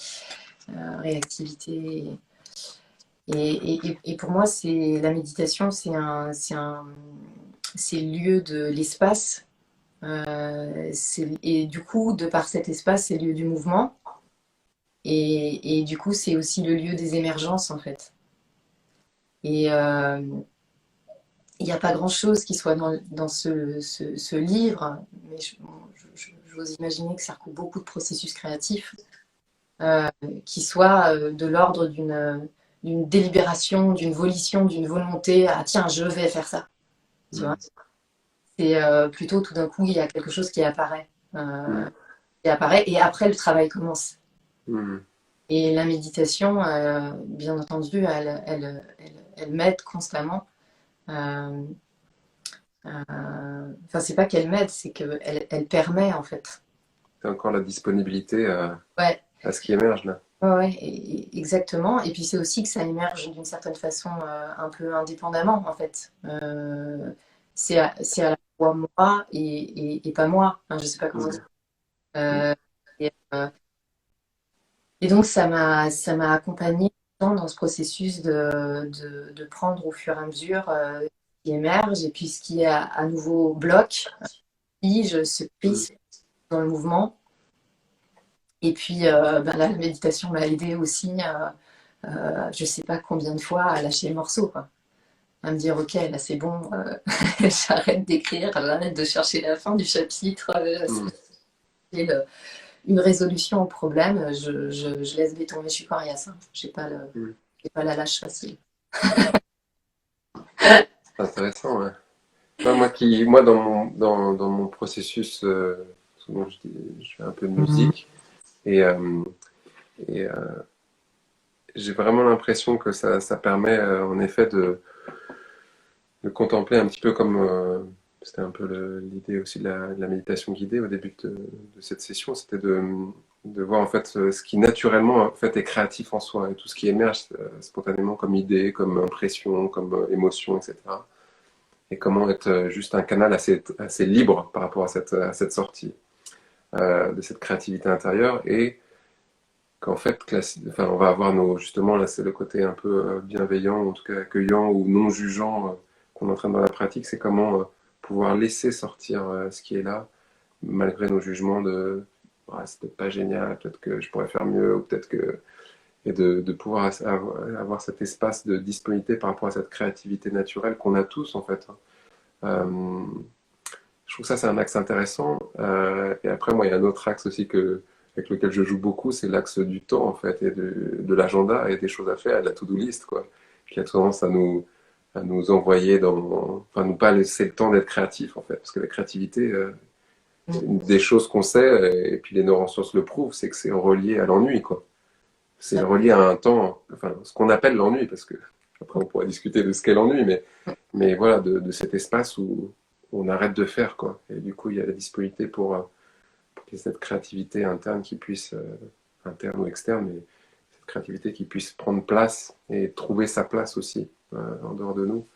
réactivité. Et pour moi, la méditation, c'est le lieu de l'espace. Et du coup, de par cet espace, c'est le lieu du mouvement. Et du coup, c'est aussi le lieu des émergences, en fait. Et il n'y a pas grand-chose qui soit dans ce livre, mais j'ose imaginer que ça recoupe beaucoup de processus créatifs euh, qui soient de l'ordre d'une délibération, d'une volition, d'une volonté. Ah tiens, je vais faire ça. Tu vois, Mhm. c'est plutôt tout d'un coup, il y a quelque chose Mhm. qui apparaît, et après le travail commence. Mhm. Et la méditation, bien entendu, elle m'aide constamment. Euh, Enfin, c'est pas qu'elle m'aide, c'est qu'elle permet en fait. T'as encore la disponibilité Ouais, à ce qui émerge là. ouais, ouais, exactement. Et puis c'est aussi que ça émerge d'une certaine façon un peu indépendamment en fait. C'est à la fois moi et pas moi. Enfin, je sais pas comment dire. Mhm. Mhm. Euh, et, et donc ça m'a accompagnée dans ce processus de prendre au fur et à mesure ce qui émerge et puis ce qui à nouveau bloque, fige, se Mhm. crispe dans le mouvement. Et puis ben là, la méditation m'a aidé aussi, je sais pas combien de fois, à lâcher le morceau, quoi. À me dire, ok, là c'est bon, j'arrête d'écrire, j'arrête de chercher la fin du chapitre, Mhm. une résolution au problème, je laisse tomber, je suis coriace, hein. Mhm. J'ai pas la lâche facile. C'est intéressant, ouais. Moi dans mon processus, souvent je fais un peu de musique et, j'ai vraiment l'impression que ça permet en effet de contempler un petit peu comme c'était un peu l'idée aussi de la méditation guidée au début de cette session, c'était de voir en fait ce qui naturellement en fait est créatif en soi et tout ce qui émerge spontanément comme idée, comme impression, comme émotion, etc. Et comment être juste un canal assez libre par rapport à cette sortie de cette créativité intérieure et qu'en fait, enfin, on va avoir justement, là, c'est le côté un peu bienveillant, en tout cas accueillant ou non jugeant qu'on entraîne dans la pratique, c'est comment pouvoir laisser sortir ce qui est là, malgré nos jugements de, ah, c'est peut-être pas génial, peut-être que je pourrais faire mieux, ou peut-être que. et de pouvoir avoir cet espace de disponibilité par rapport à cette créativité naturelle qu'on a tous en fait. Euh, je trouve que ça c'est un axe intéressant. Et après moi il y a un autre axe aussi avec lequel je joue beaucoup, c'est l'axe du temps en fait et de l'agenda et des choses à faire, et de la to-do list quoi, qui a tendance à nous envoyer enfin nous pas laisser le temps d'être créatif en fait, parce que la créativité, une des choses qu'on sait, et puis les neurosciences le prouvent, c'est que c'est relié à l'ennui quoi. C'est relié à un temps, enfin, ce qu'on appelle l'ennui, parce que après on pourra discuter de ce qu'est l'ennui, mais voilà, de cet espace où on arrête de faire, quoi. Et du coup, il y a la disponibilité pour qu'il y ait cette créativité interne qui puisse, interne ou externe, mais cette créativité qui puisse prendre place et trouver sa place aussi, en dehors de nous.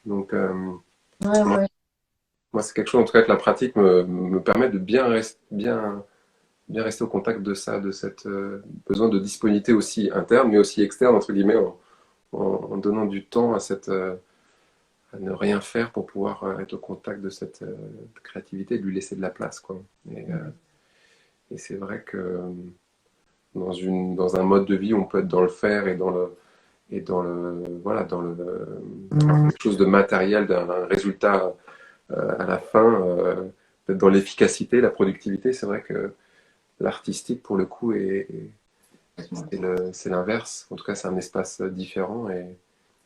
Donc, Ouais, moi, ouais. moi, c'est quelque chose, en tout cas, que la pratique me permet de bien rester au contact de ça, de cette besoin de disponibilité aussi interne, mais aussi externe, entre guillemets, en donnant du temps à ne rien faire pour pouvoir être au contact de cette créativité et de lui laisser de la place, quoi. Et c'est vrai que dans un mode de vie, on peut être dans le faire voilà, dans quelque chose de matériel, d'un résultat à la fin, peut-être dans l'efficacité, la productivité. C'est vrai que l'artistique, pour le coup, c'est l'inverse. En tout cas, c'est un espace différent et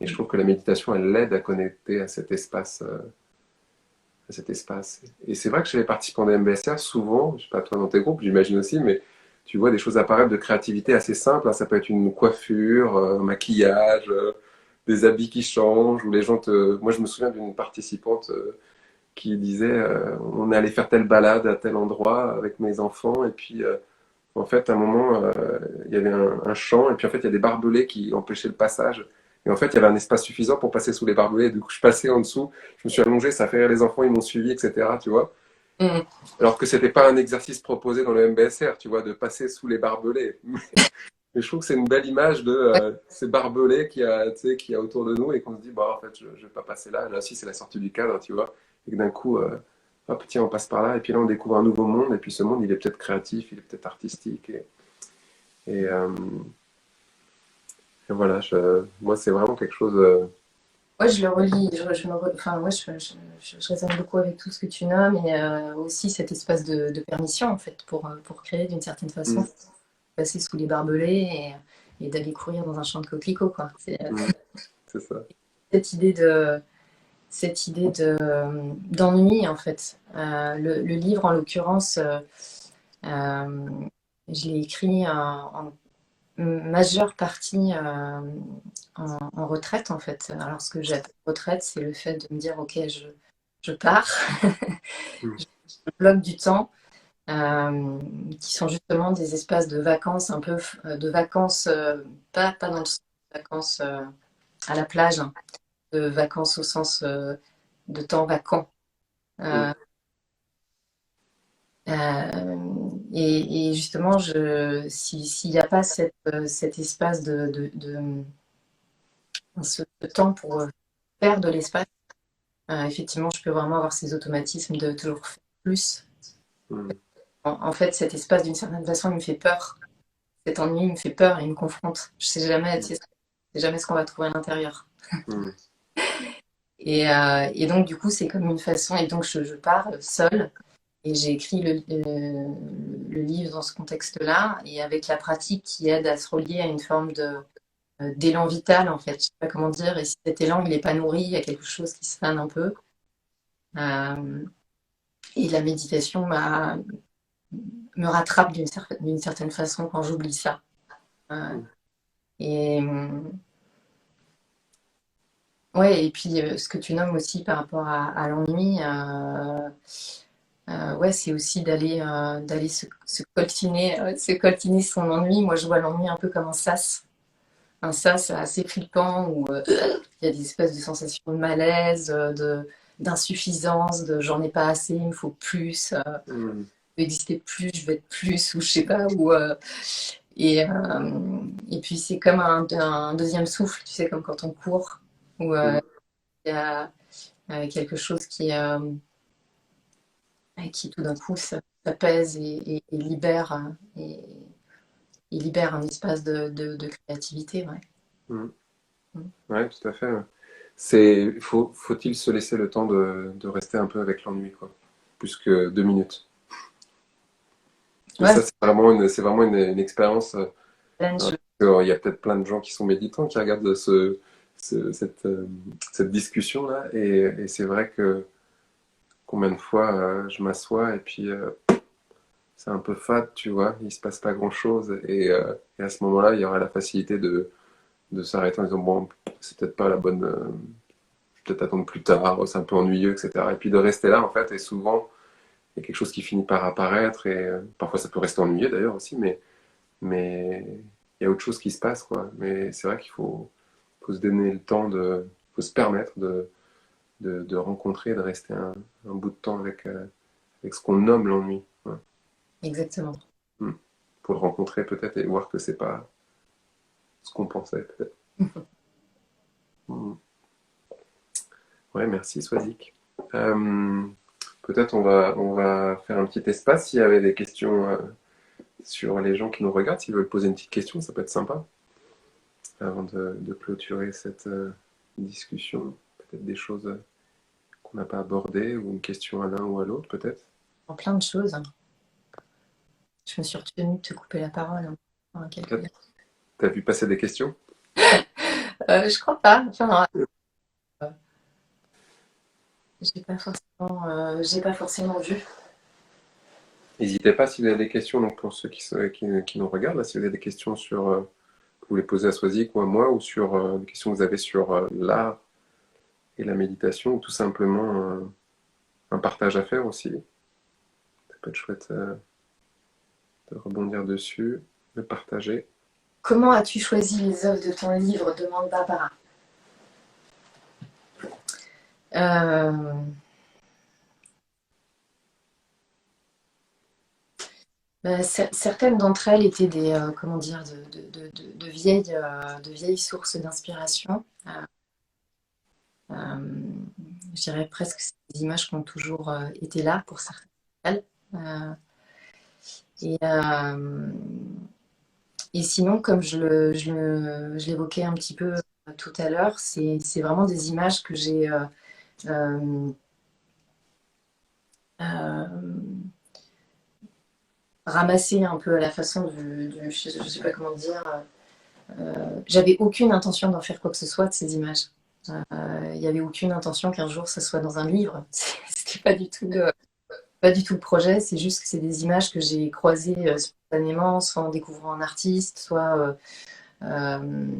je trouve que la méditation, elle l'aide à connecter à cet espace. À cet espace. Et c'est vrai que chez les participants des MBSR, souvent, je sais pas toi dans tes groupes, j'imagine aussi, mais tu vois des choses apparaître de créativité assez simples, hein. Ça peut être une coiffure, un maquillage, des habits qui changent, ou les gens te... Moi, je me souviens d'une participante qui disait on est allé faire telle balade à tel endroit avec mes enfants, et puis en fait, à un moment, il y avait un champ, et puis en fait, il y a des barbelés qui empêchaient le passage. Et en fait, il y avait un espace suffisant pour passer sous les barbelés. Du coup, je passais en dessous, je me suis allongé, ça a fait rire les enfants, ils m'ont suivi, etc. Tu vois. Mm. Alors que c'était pas un exercice proposé dans le MBSR, tu vois, de passer sous les barbelés. Mais je trouve que c'est une belle image de Ouais, ces barbelés qui y a autour de nous et qu'on se dit, bah, en fait, je vais pas passer là. Là, si, c'est la sortie du cadre, tu vois. Et que d'un coup, hop, tiens, on passe par là. Et puis là, on découvre un nouveau monde. Et puis ce monde, il est peut-être créatif, il est peut-être artistique. Et, euh, et voilà, moi, c'est vraiment quelque chose. ouais, je le relis. Enfin, ouais, je résonne beaucoup avec tout ce que tu nommes et aussi cet espace de permission en fait pour créer d'une certaine façon, Mm, passer sous les barbelés et d'aller courir dans un champ de coquelicots quoi. C'est mm, c'est ça. cette idée de d'ennui en fait. Le livre en l'occurrence, euh, je l'ai écrit en majeure partie en retraite en fait. Alors ce que j'appelle retraite, c'est le fait de me dire ok, je pars, Mm, je bloque du temps, qui sont justement des espaces de vacances un peu de vacances, pas dans le sens de vacances à la plage, hein, de vacances au sens de temps vacant. mm, Euh, et justement, s'il n'y a pas cet espace ce temps pour faire de l'espace, effectivement, je peux vraiment avoir ces automatismes de toujours faire plus. mm, En fait, cet espace, d'une certaine façon, il me fait peur. Cet ennui, il me fait peur, il me confronte. Je sais jamais, tu sais, je sais jamais ce qu'on va trouver à l'intérieur. mm, Et donc, du coup, c'est comme une façon. Et donc, je pars seule. Et j'ai écrit le livre dans ce contexte-là, et avec la pratique qui aide à se relier à une forme d'élan vital, en fait. Je sais pas comment dire. Et si cet élan, il n'est pas nourri, il y a quelque chose qui se fane un peu. Euh, et la méditation me rattrape d'une certaine façon quand j'oublie ça. Euh, mm. et ouais, et puis ce que tu nommes aussi par rapport à l'ennui, ouais, c'est aussi d'aller se coltiner son ennui. Moi, je vois l'ennui un peu comme un sas assez flippant où il y a des espèces de sensations de malaise, d'insuffisance, de j'en ai pas assez, il me faut plus, Mm. je vais exister plus, je vais être plus, ou je sais pas, et puis c'est comme un deuxième souffle, tu sais, comme quand on court, où Mm. il y a quelque chose qui tout d'un coup s'apaise et libère, et, il libère un espace de créativité. Ouais. Mm. Mm. Ouais, tout à fait. Faut-il se laisser le temps de rester un peu avec l'ennui, quoi. Plus que 2 minutes. Mais Ouais, ça, c'est vraiment une expérience. challenge. Il y a peut-être plein de gens qui sont méditants qui regardent cette discussion-là. Et c'est vrai que combien de fois je m'assois et puis c'est un peu fade, tu vois, il se passe pas grand-chose. Et à ce moment-là, il y aura la facilité de s'arrêter en disant, bon, c'est peut-être pas la bonne. Je vais peut-être attendre plus tard, c'est un peu ennuyeux, etc. Et puis de rester là, en fait, et souvent, il y a quelque chose qui finit par apparaître. Et parfois, ça peut rester ennuyeux d'ailleurs aussi, mais il y a autre chose qui se passe, quoi. Mais c'est vrai qu'il faut se donner le temps faut se permettre de rencontrer, de rester un bout de temps avec ce qu'on nomme l'ennui. Ouais. Exactement. Mm. Pour le rencontrer peut-être et voir que c'est pas ce qu'on pensait peut-être. Mm. Ouais, merci Swazik. Peut-être on va faire un petit espace s'il y avait des questions sur les gens qui nous regardent, s'ils veulent poser une petite question, ça peut être sympa avant de clôturer cette discussion. Peut-être des choses qu'on n'a pas abordées ou une question à l'un ou à l'autre peut-être. En plein de choses. Je me suis retenue de te couper la parole hein, Peut-être. T'as vu passer des questions? Je crois pas. Enfin, j'ai pas forcément vu. N'hésitez pas si vous avez des questions, donc pour ceux qui nous regardent, là, si vous avez des questions que vous voulez poser à Swazik ou à moi, ou sur des questions que vous avez sur l'art et la méditation, ou tout simplement un partage à faire aussi. Ça peut être chouette de rebondir dessus, de partager. Comment as-tu choisi les œuvres de ton livre demande Barbara. Certaines d'entre elles étaient comment dire, de vieilles sources d'inspiration. Je dirais presque des images qui ont toujours été là pour certaines. Euh, et, euh, et sinon, comme je l'évoquais un petit peu tout à l'heure, c'est vraiment des images que j'ai euh, euh, ramassées un peu à la façon je ne sais pas comment dire. J'avais aucune intention d'en faire quoi que ce soit de ces images. Il n'y avait aucune intention qu'un jour ça soit dans un livre. C'était pas du tout le projet. C'est juste que c'est des images que j'ai croisées spontanément, soit en découvrant un artiste, soit en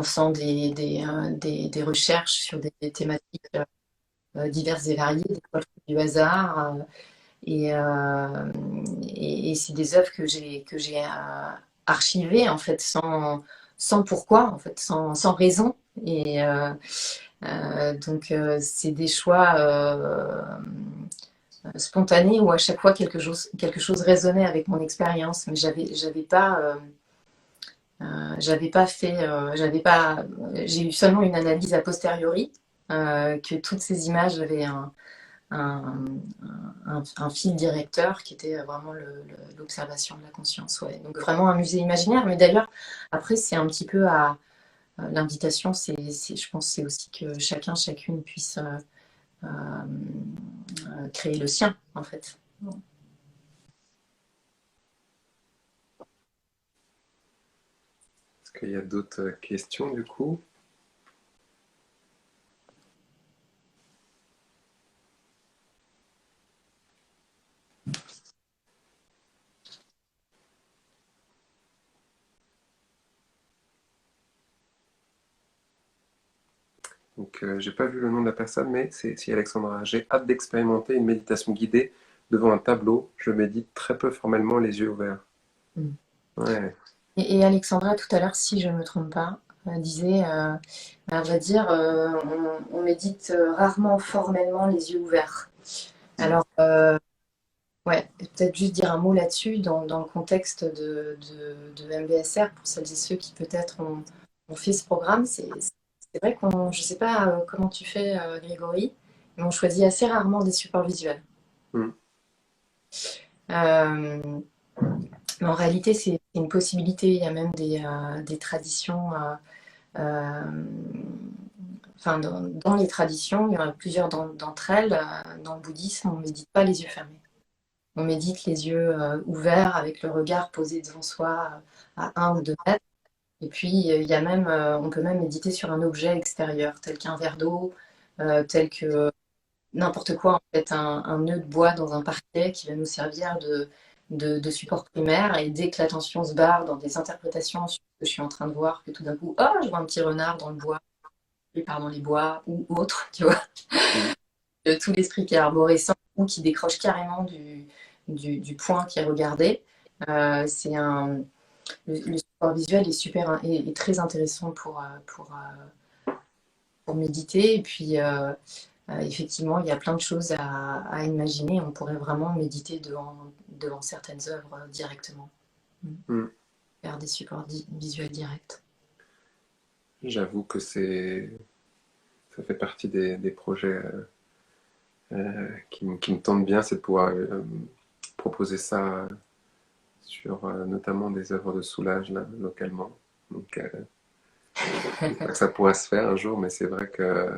faisant des recherches sur des thématiques diverses et variées, des fois du hasard. Et c'est des œuvres que j'ai archivées en fait sans pourquoi en fait sans raison donc c'est des choix spontanés où à chaque fois quelque chose résonnait avec mon expérience mais j'avais pas fait j'ai eu seulement une analyse a posteriori que toutes ces images avaient un, un fil directeur qui était vraiment l'observation de la conscience. Ouais. Donc vraiment un musée imaginaire, mais d'ailleurs, après, c'est un petit peu à l'invitation, je pense c'est aussi que chacune puisse créer le sien, en fait. Est-ce qu'il y a d'autres questions du coup? Donc, j'ai pas vu le nom de la personne, mais c'est si Alexandra. J'ai hâte d'expérimenter une méditation guidée devant un tableau. Je médite très peu formellement, les yeux ouverts. Mm. Ouais. Et Alexandra, tout à l'heure, si je ne me trompe pas, disait, on va dire, on médite rarement formellement les yeux ouverts. Alors, ouais, peut-être juste dire un mot là-dessus dans le contexte de MBSR pour celles et ceux qui peut-être ont fait ce programme. C'est vrai je ne sais pas comment tu fais, Grégory, mais on choisit assez rarement des supports visuels. Mm. Mais en réalité, c'est une possibilité. Il y a même des traditions, enfin, dans les traditions, il y en a plusieurs d'entre elles. Dans le bouddhisme, on ne médite pas les yeux fermés. On médite les yeux ouverts avec le regard posé devant soi à 1 ou 2 mètres. Et puis, il y a même, on peut même méditer sur un objet extérieur, tel qu'un verre d'eau, tel que n'importe quoi, en fait, un nœud de bois dans un parquet qui va nous servir de support primaire. Et dès que l'attention se barre dans des interprétations sur ce que je suis en train de voir, que tout d'un coup, oh, je vois un petit renard dans le bois, il part dans les bois ou autre, tu vois. Tout l'esprit qui est arborescent ou qui décroche carrément du point qui est regardé. C'est le support visuel est super est très intéressant pour méditer. Et puis, effectivement, il y a plein de choses à imaginer. On pourrait vraiment méditer devant certaines œuvres directement. Mm. Faire des supports visuels directs. J'avoue que ça fait partie des projets qui me tentent bien, c'est de pouvoir proposer ça sur notamment des œuvres de soulage là, localement. Donc, j'espère que ça pourra se faire un jour, mais c'est vrai que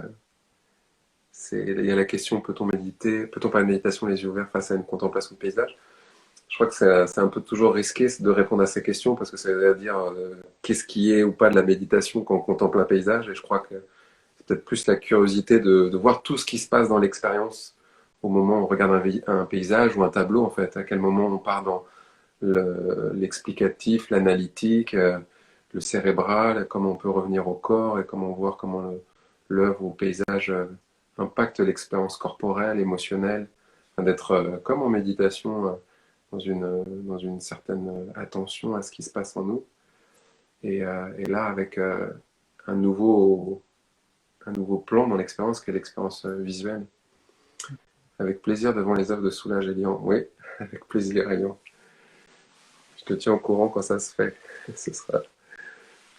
il y a la question, peut-on méditer, peut-on faire une méditation les yeux ouverts face à une contemplation de paysage? Je crois que c'est un peu toujours risqué de répondre à ces questions parce que ça veut dire qu'est-ce qui est ou pas de la méditation quand on contemple un paysage, et je crois que c'est peut-être plus la curiosité de voir tout ce qui se passe dans l'expérience au moment où on regarde un paysage ou un tableau, en fait, à quel moment on part dans l'explicatif, l'analytique, le cérébral, comment on peut revenir au corps et comment voir comment l'œuvre ou le paysage impacte l'expérience corporelle, émotionnelle, enfin, d'être comme en méditation dans une certaine attention à ce qui se passe en nous. Et là, avec un nouveau plan dans l'expérience qui est l'expérience visuelle. Avec plaisir devant les œuvres de Soulage Elian. Oui, avec plaisir, Elian. Je te tiens au courant quand ça se fait.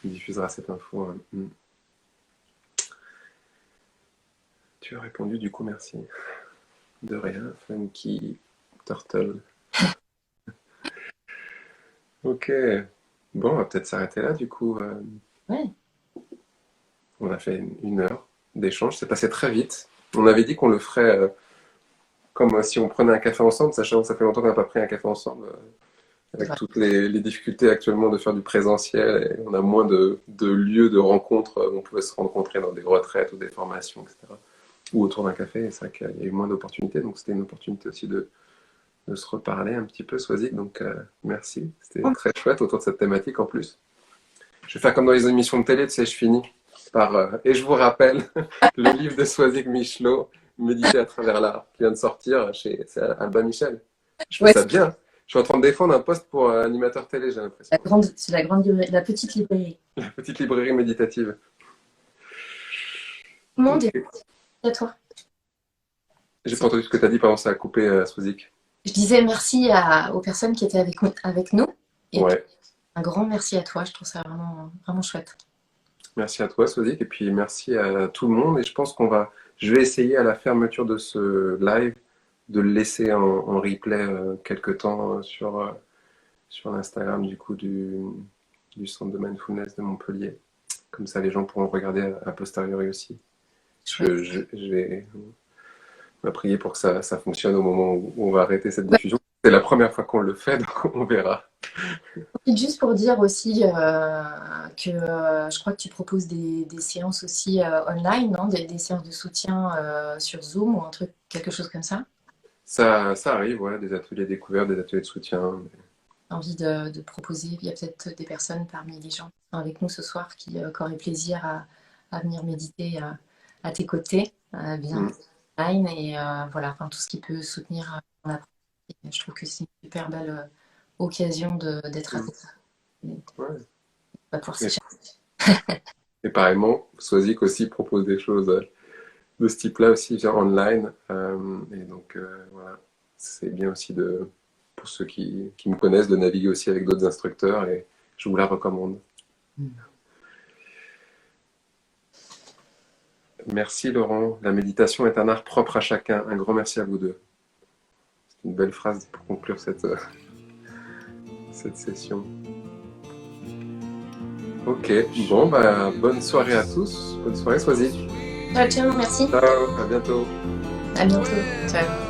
Tu diffuseras cette info. Tu as répondu, du coup, merci. De rien, Funky Turtle. Ok. Bon, on va peut-être s'arrêter là, du coup. Ouais. On a fait 1 heure d'échange. C'est passé très vite. On avait dit qu'on le ferait comme si on prenait un café ensemble, sachant que ça fait longtemps qu'on n'a pas pris un café ensemble. Avec toutes les difficultés actuellement de faire du présentiel, et on a moins de lieux de rencontre où on pouvait se rencontrer dans des retraites ou des formations, etc. Ou autour d'un café, et c'est vrai qu'il y a eu moins d'opportunités, donc c'était une opportunité aussi de se reparler un petit peu, Swazik, donc merci, c'était très chouette autour de cette thématique en plus. Je vais faire comme dans les émissions de télé, tu sais, je finis par, et je vous rappelle, le livre de Swazik Michelot, Méditer à travers l'art, qui vient de sortir c'est Albin Michel. Je fais ça bien. Je suis en train de défendre un poste pour animateur télé, j'ai l'impression. C'est la petite librairie. La petite librairie méditative. Mon Dieu, à toi. J'ai pas entendu ce que tu as dit, pardon, ça a coupé, Swazik. Je disais merci aux personnes qui étaient avec nous. Et Ouais. un grand merci à toi, je trouve ça vraiment, vraiment chouette. Merci à toi, Swazik, et puis merci à tout le monde. Et je pense je vais essayer à la fermeture de ce live de le laisser en replay quelques temps sur l'Instagram du coup du centre de mindfulness de Montpellier. Comme ça, les gens pourront le regarder à posteriori aussi. Je vais prier pour que ça fonctionne au moment où on va arrêter cette diffusion. C'est la première fois qu'on le fait, donc on verra. Juste pour dire aussi que je crois que tu proposes des séances aussi online, non? Des séances de soutien sur Zoom ou quelque chose comme ça. Ça arrive, ouais, des ateliers découverts, des ateliers de soutien. Envie de proposer, il y a peut-être des personnes parmi les gens qui sont avec nous ce soir qui auraient plaisir à venir méditer à tes côtés, bien online, et voilà, enfin, tout ce qui peut soutenir dans la pratique. Je trouve que c'est une super belle occasion d'être avec ça. Ouais. Pour se Et pareillement, Swazik aussi propose des choses de ce type-là aussi via online. Et donc voilà, c'est bien aussi pour ceux qui me connaissent de naviguer aussi avec d'autres instructeurs, et je vous la recommande. Merci Laurent. La méditation est un art propre à chacun. Un grand merci à vous deux. C'est une belle phrase pour conclure cette session. Ok, bon, bah, bonne soirée à tous. Bonne soirée, Swazik. Ciao, ciao, merci. Ciao, à bientôt. À bientôt. Ciao.